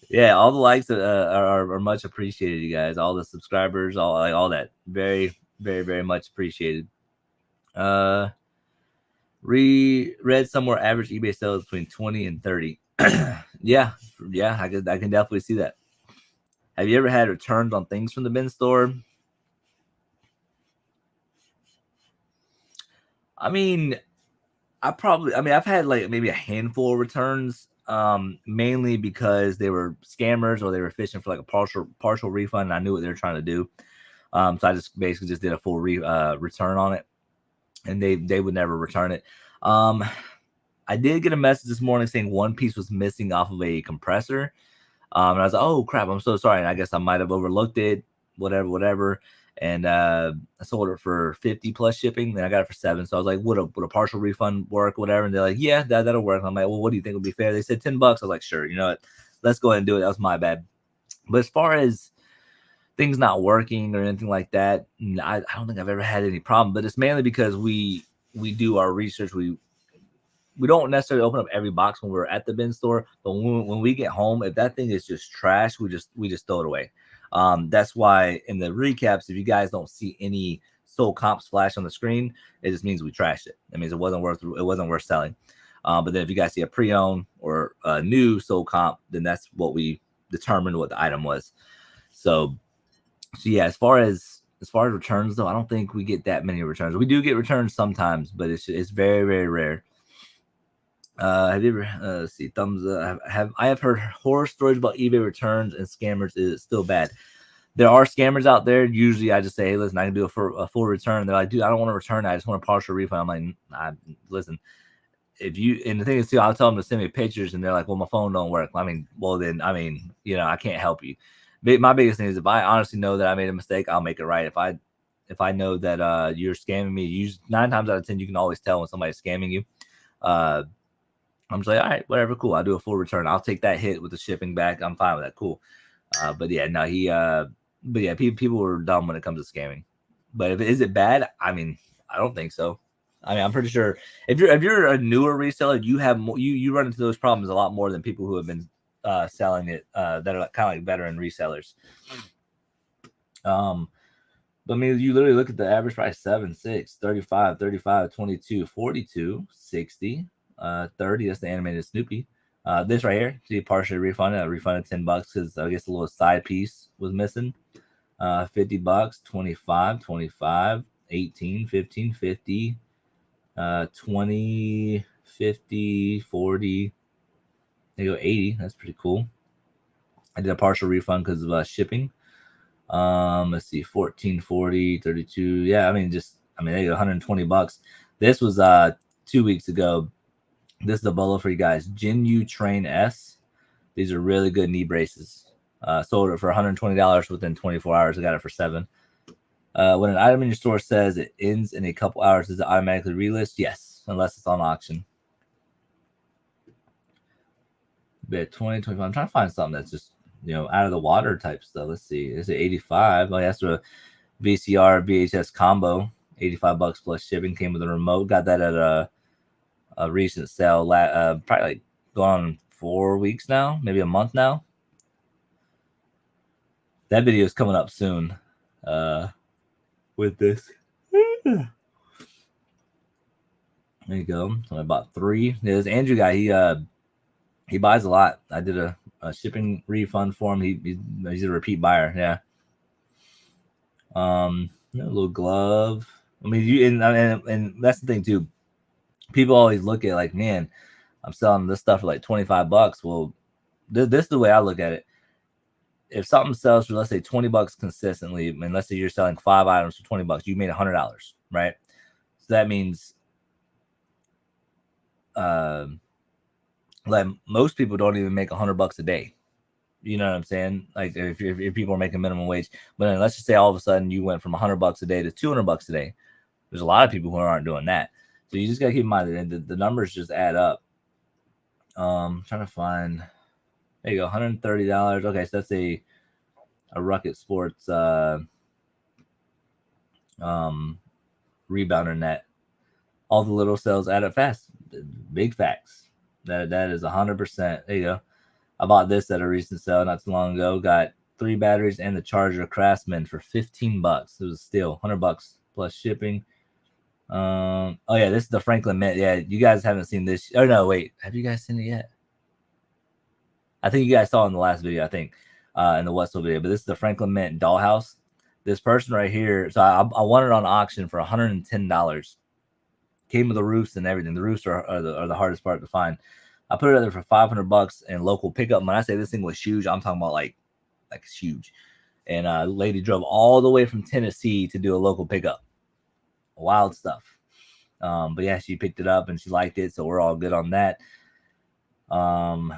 Yeah, all the likes are much appreciated, you guys. All the subscribers, all that. Very, very, very much appreciated. Read somewhere average eBay sales between 20 and 30. yeah, I can definitely see that. Have you ever had returns on things from the bin store? I've had like maybe a handful of returns, mainly because they were scammers or they were fishing for like a partial refund, and I knew what they were trying to do. So I just basically did a full return on it. and they would never return it. I did get a message this morning saying one piece was missing off of a compressor. And I was like, oh crap, I'm so sorry. And I guess I might have overlooked it, whatever. And I sold it for 50 plus shipping. Then I got it for 7. So I was like, would a partial refund work, whatever? And they're like, yeah, that'll work. And I'm like, well, what do you think would be fair? They said $10. I was like, sure, you know what? Let's go ahead and do it. That was my bad. But as far as things not working or anything like that, I don't think I've ever had any problem. But it's mainly because we do our research. We don't necessarily open up every box when we're at the bin store, but when we get home, if that thing is just trash, we just throw it away. That's why in the recaps, if you guys don't see any sold comps flash on the screen, it just means we trashed it. That means it wasn't worth selling. But then if you guys see a pre-owned or a new sold comp, then that's what we determined what the item was. So yeah, as far as returns though, I don't think we get that many returns. We do get returns sometimes, but it's very, very rare. Have you ever let's see, thumbs up? I have heard horror stories about eBay returns and scammers. Is it still bad? There are scammers out there. Usually I just say, hey, listen, I can do a full return. They're like, dude, I don't want to return it. I just want a partial refund. I'm like, nah, listen, if you, and the thing is too, I'll tell them to send me pictures and they're like, well, my phone don't work. I mean, well then, you know, I can't help you. My biggest thing is if I honestly know that I made a mistake, I'll make it right. If I know that you're scamming me, 9 times out of 10, you can always tell when somebody's scamming you. I'm just like, all right, whatever, cool. I'll do a full return. I'll take that hit with the shipping back. I'm fine with that. Cool. But yeah, no, people were dumb when it comes to scamming. But is it bad? I mean, I don't think so. I mean, I'm pretty sure if you're a newer reseller, you have more, you run into those problems a lot more than people who have been selling it that are kind of like veteran resellers. But I mean, you literally look at the average price: 7, 6, 35, 35, 22, 42, 60. 30. That's the animated Snoopy. This right here, see, partially refunded. I refunded $10 because I guess a little side piece was missing. $50, 25, 25, 18, 15, 50, 20, 50, 40. They go 80. That's pretty cool. I did a partial refund because of shipping. Let's see, 14, 40, 32. Yeah, I mean, they go $120. This was 2 weeks ago. This is the bolo for you guys. Jin Train S. These are really good knee braces. Sold it for $120 within 24 hours. I got it for 7. When an item in your store says it ends in a couple hours, does it automatically relist? Yes, unless it's on auction. Bit 20, 25. I'm trying to find something that's just, you know, out of the water type stuff. Let's see. Is it 85? Oh, yeah, that's a VCR VHS combo. $85 plus shipping. Came with a remote. Got that at a recent sale, probably like going on 4 weeks now, maybe a month now. That video is coming up soon with this. There you go. So I bought 3. There's Andrew guy. He buys a lot. I did a shipping refund for him. He's a repeat buyer. Yeah. A little glove. I mean, and that's the thing too. People always look at like, man, I'm selling this stuff for like $25. Well, this is the way I look at it. If something sells for, let's say, $20 consistently, and let's say you're selling 5 items for $20, you made $100, right? So that means, like most people don't even make $100 a day. You know what I'm saying? Like if people are making minimum wage, but then let's just say all of a sudden you went from $100 a day to $200 a day. There's a lot of people who aren't doing that. So you just gotta keep in mind that the numbers just add up. Trying to find. There you go, $130. Okay, so that's a Rocket Sports rebounder net. All the little sales add up fast. Big facts. That is 100%. There you go. I bought this at a recent sale not too long ago. Got 3 batteries and the charger Craftsman for $15. It was a steal. $100 plus shipping. Oh yeah, this is the Franklin Mint. Yeah, you guys haven't seen this. Oh no, wait, have you guys seen it yet? I think you guys saw it in the last video. I think in the Westfield video. But this is the Franklin Mint dollhouse. This person right here. So I won it on auction for $110. Came with the roofs and everything. The roofs are the hardest part to find. I put it out there for $500 in local pickup. When I say this thing was huge, I'm talking about like it's huge. And a lady drove all the way from Tennessee to do a local pickup. Wild stuff. But yeah, she picked it up and she liked it, so we're all good on that. So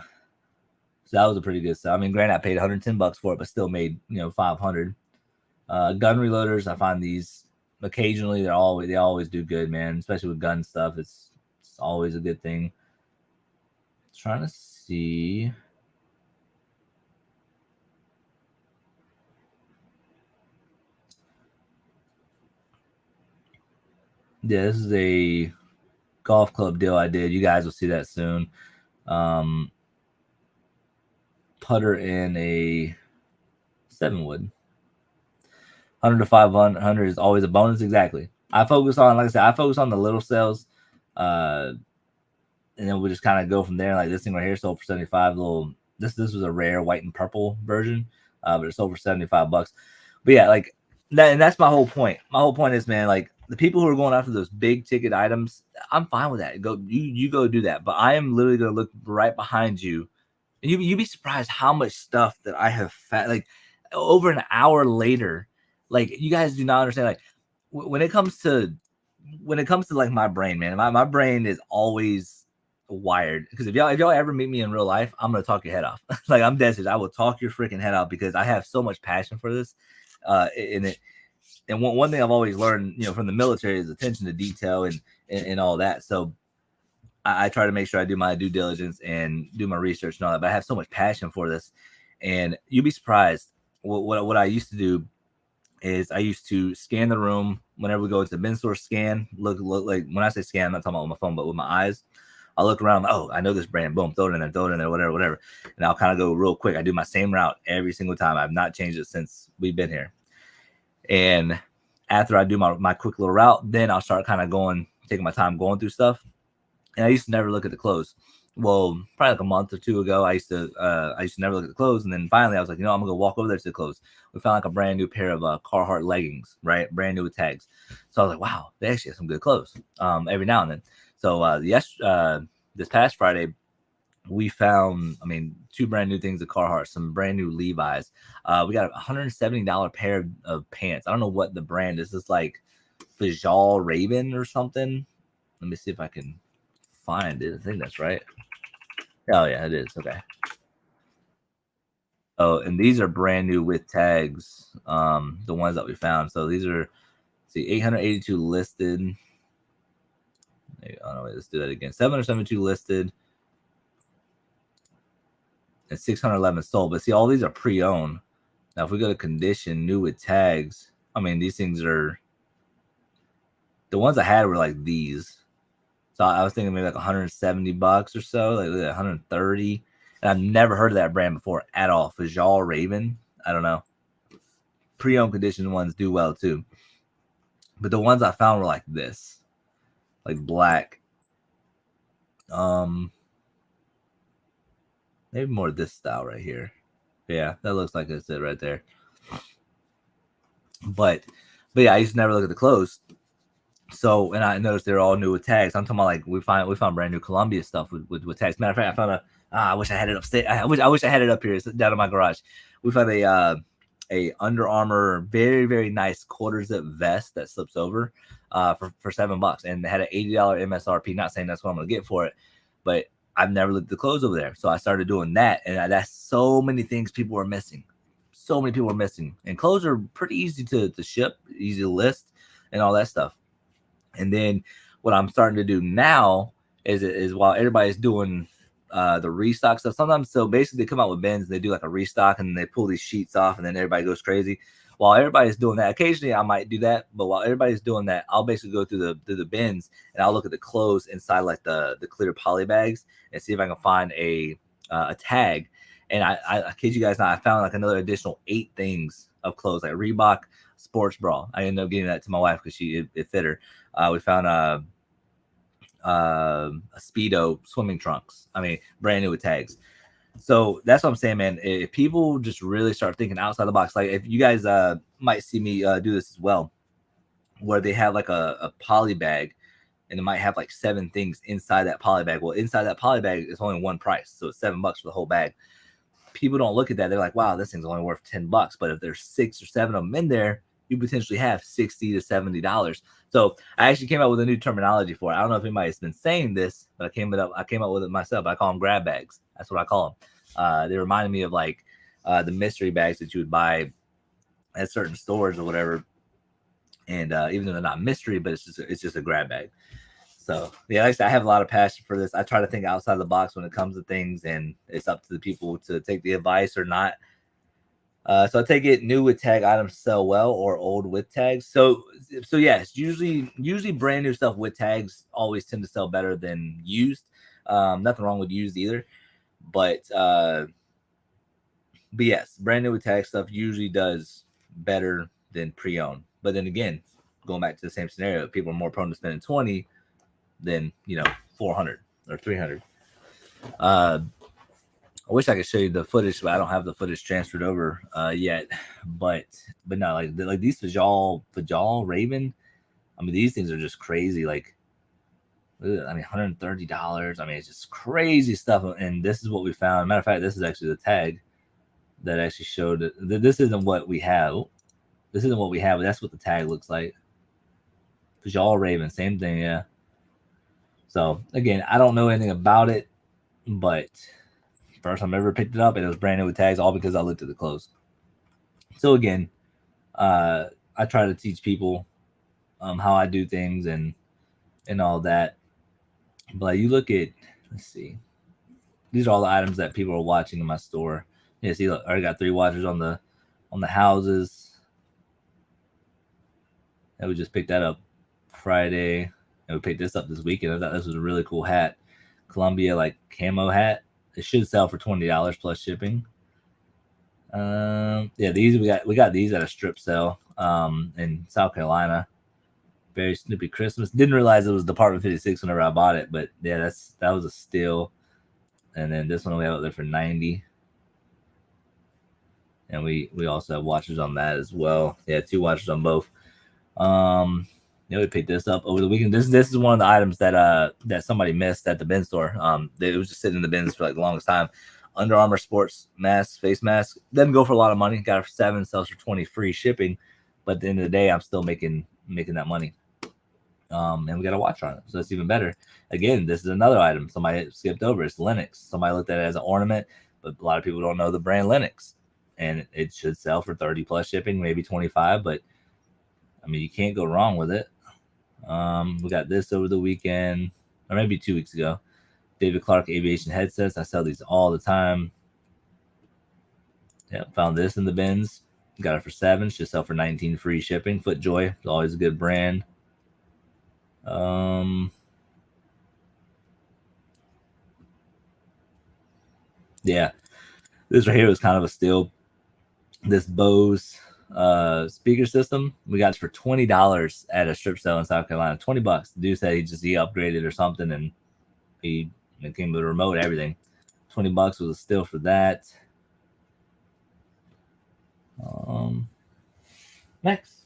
that was a pretty good stuff. I mean, granted, I paid $110 for it, but still made, 500. Gun reloaders, I find these occasionally they always do good, man. Especially with gun stuff, it's always a good thing. Trying to see. Yeah, this is a golf club deal I did. You guys will see that soon. Putter in a 7-wood. 100 to 500 is always a bonus. Exactly. I focus on, like I said, the little sales. And then we just kind of go from there. Like this thing right here sold for 75. This was a rare white and purple version, but it sold for $75. But yeah, like that, and that's my whole point. My whole point is, man, like the people who are going after those big ticket items, I'm fine with that. You go do that. But I am literally gonna look right behind you, and you'd be surprised how much stuff that I have like over an hour later. Like you guys do not understand. Like when it comes to like my brain, man, my brain is always wired, because if y'all ever meet me in real life, I'm gonna talk your head off. Like I'm dead serious. I will talk your freaking head off because I have so much passion for this. In it, and one thing I've always learned, from the military is attention to detail and all that. So I try to make sure I do my due diligence and do my research and all that. But I have so much passion for this, and you'd be surprised what I used to do is I used to scan the room whenever we go to the bin store. Scan, look like when I say scan, I'm not talking about with my phone, but with my eyes. I'll look around. Oh, I know this brand. Boom, throw it in there, whatever. And I'll kind of go real quick. I do my same route every single time. I've not changed it since we've been here. And after I do my quick little route, then I'll start kind of taking my time going through stuff. And I used to never look at the clothes. Well, probably like a month or two ago, I used to never look at the clothes. And then finally I was like, I'm gonna go walk over there to the clothes. We found like a brand new pair of Carhartt leggings, right? Brand new with tags. So I was like, wow, they actually have some good clothes every now and then. So this past Friday, we found, two brand new things at Carhartt, some brand new Levi's. We got a $170 pair of pants. I don't know what the brand is. It's like Fajal Raven or something. Let me see if I can find it. I think that's right. Oh yeah, it is. Okay. Oh, and these are brand new with tags. The ones that we found. So these are 882 listed. Oh no, wait, let's do that again. 772 listed. And 611 sold. But see, all these are pre-owned. Now, if we go to condition, new with tags, these things are, the ones I had were like these. So I was thinking maybe like $170 or so, like 130. And I've never heard of that brand before at all. Fajal Raven. I don't know. Pre-owned condition ones do well too. But the ones I found were like this. Like black. Maybe more this style right here. Yeah, that looks like it's it right there. But yeah, I used to never look at the clothes. So, and I noticed they're all new with tags. I'm talking about like we found brand new Columbia stuff with tags. Matter of fact, I found I wish I had it upstairs. I wish I had it up here. It's down in my garage. We found a Under Armour very, very nice quarter zip vest that slips over for $7, and they had an $80 MSRP. Not saying that's what I'm gonna get for it, but I've never looked at the clothes over there. So I started doing that, and that's so many things people are missing. So many people are missing, and clothes are pretty easy to ship, easy to list, and all that stuff. And then what I'm starting to do now is while everybody's doing the restock stuff, sometimes, so basically they come out with bins, they do like a restock, and they pull these sheets off, and then everybody goes crazy. While everybody's doing that, occasionally I might do that, but while everybody's doing that, I'll basically go through the bins, and I'll look at the clothes inside like the clear poly bags and see if I can find a tag. And I kid you guys not, I found like another additional 8 things of clothes, like Reebok sports bra. I ended up getting that to my wife because it fit her. We found a Speedo swimming trunks. Brand new with tags. So that's what I'm saying, man. If people just really start thinking outside the box, like if you guys might see me do this as well, where they have like a poly bag, and it might have like 7 things inside that poly bag. Well, inside that poly bag is only one price, so it's $7 for the whole bag. People don't look at that. They're like, wow, this thing's only worth $10. But if there's 6 or 7 of them in there, you potentially have $60 to $70. So I actually came up with a new terminology for it. I don't know if anybody's been saying this, but I came up with it myself. I call them grab bags. That's what I call them. They reminded me of like the mystery bags that you would buy at certain stores or whatever. And even though they're not mystery, but it's just a grab bag. So yeah, like I said, I have a lot of passion for this. I try to think outside the box when it comes to things, and it's up to the people to take the advice or not. So I take it new with tag items sell well or old with tags. So yes, usually brand new stuff with tags always tend to sell better than used. Nothing wrong with used either, but yes, brand new with tag stuff usually does better than pre-owned. But then again, going back to the same scenario, people are more prone to spending 20 than 400 or 300. I wish I could show you the footage, but I don't have the footage transferred over yet. But no, like these Fajal Raven. I mean, these things are just crazy. Like, I mean, $130. I mean, it's just crazy stuff. And this is what we found. Matter of fact, this is actually the tag that actually showed it. This isn't what we have. This isn't what we have, but that's what the tag looks like. Fajal Raven, same thing, yeah. So again, I don't know anything about it, but first time I ever picked it up, and it was brand new with tags, all because I looked at the clothes. So again, I try to teach people how I do things and all that. But you look at, let's see, these are all the items that people are watching in my store. Yeah, see, look, I already got 3 watchers on the houses. And we just picked that up Friday, and we picked this up this weekend. I thought this was a really cool hat, Columbia like camo hat. It should sell for $20 plus shipping. Yeah, these we got these at a strip sale in South Carolina. Very Snoopy Christmas. Didn't realize it was Department 56 whenever I bought it, but yeah, that was a steal. And then this one we have out there for $90. And we also have watchers on that as well. Yeah, 2 watchers on both. Yeah, we picked this up over the weekend. This is one of the items that somebody missed at the bin store. It was just sitting in the bins for like the longest time. Under Armour sports mask, face mask, doesn't go for a lot of money. Got it for $7, sells for $20, free shipping. But at the end of the day, I'm still making that money. And we got a watch on it, so it's even better. Again, this is another item somebody skipped over. It's Linux. Somebody looked at it as an ornament, but a lot of people don't know the brand Linux, and it should sell for 30 plus shipping, maybe 25. But I mean, you can't go wrong with it. We got this over the weekend, or maybe 2 weeks ago. David Clark aviation headsets. I sell these all the time. Yeah, found this in the bins. Got it for $7. Should sell for $19, free shipping. FootJoy is always a good brand. Yeah, this right here was kind of a steal. This Bose speaker system, we got it for $20 at a strip sale in South Carolina. $20. The dude said he upgraded or something, and it came with a remote, everything. $20 was a steal for that. Next.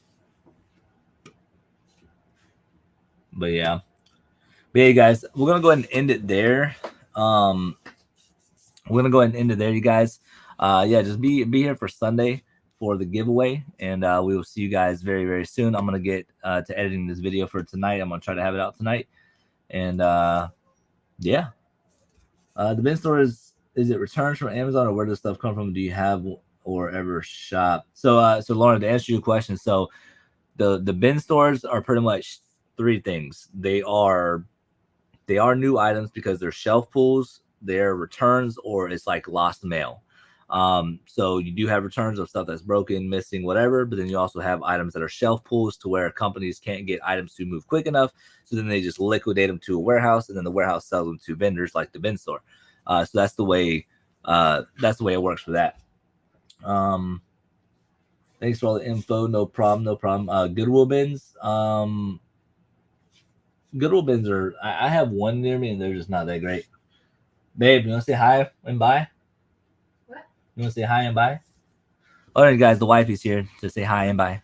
But yeah, guys, we're gonna go ahead and end it there. We're gonna go ahead and end it there, you guys. Yeah, just be here for Sunday for the giveaway, and we will see you guys very, very soon. I'm gonna get to editing this video for tonight. I'm gonna try to have it out tonight, and yeah. The bin store is it returns from Amazon, or where does stuff come from? Do you have or ever shop? So Lauren, to answer your question, so the bin stores are pretty much 3 things. They are new items because they're shelf pulls, they're returns, or it's like lost mail. So you do have returns of stuff that's broken, missing, whatever, but then you also have items that are shelf pulls to where companies can't get items to move quick enough. So then they just liquidate them to a warehouse, and then the warehouse sells them to vendors like the bin store. So that's the way it works for that. Thanks for all the info. No problem. Goodwill bins. Goodwill bins are, I have one near me, and they're just not that great. Babe, you want to say hi and bye? What? You want to say hi and bye? All right, guys, the wifey's here to say hi and bye.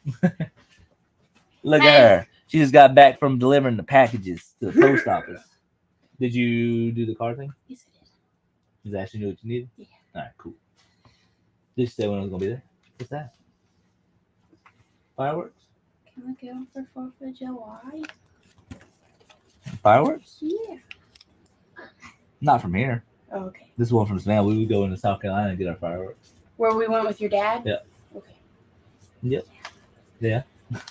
Look at her. She just got back from delivering the packages to the post office. Did you do the car thing? Yes, I did. Did you actually know what you needed? Yeah. All right, cool. Did you say when I was going to be there? What's that? Fireworks? Can we go for 4th of July? Fireworks? Yeah. Not from here. Oh, okay. This one from Savannah. We would go into South Carolina and get our fireworks. Where we went with your dad? Yeah. Okay. Yep. Yeah.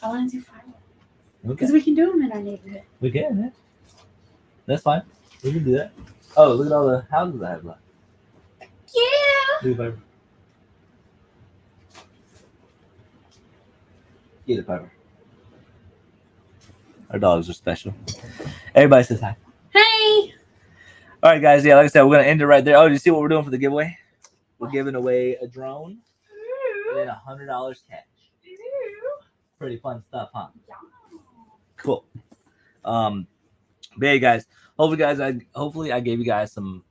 I want to do fireworks. Okay. Because we can do them in our neighborhood. We can, yeah. That's fine. We can do that. Oh, look at all the houses I have left. Yeah. Look at Piper. Get it, Piper. Our dogs are special. Everybody says hi. Hey. All right, guys. Yeah, like I said, we're going to end it right there. Oh, do you see what we're doing for the giveaway? We're giving away a drone and then $100 cash. Pretty fun stuff, huh? Cool. But hey, guys. Hopefully I gave you guys some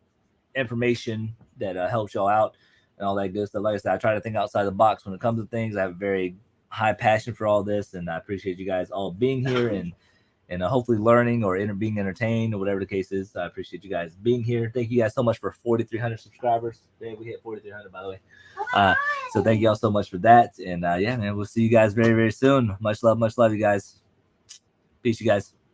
information that helps y'all out and all that good stuff. Like I said, I try to think outside the box when it comes to things. I have a very high passion for all this, and I appreciate you guys all being here and hopefully learning or being entertained or whatever the case is. I appreciate you guys being here. Thank you guys so much for 4,300 subscribers. Yeah, we hit 4,300, by the way. So thank you all so much for that. And yeah, man, we'll see you guys very, very soon. Much love, you guys. Peace, you guys.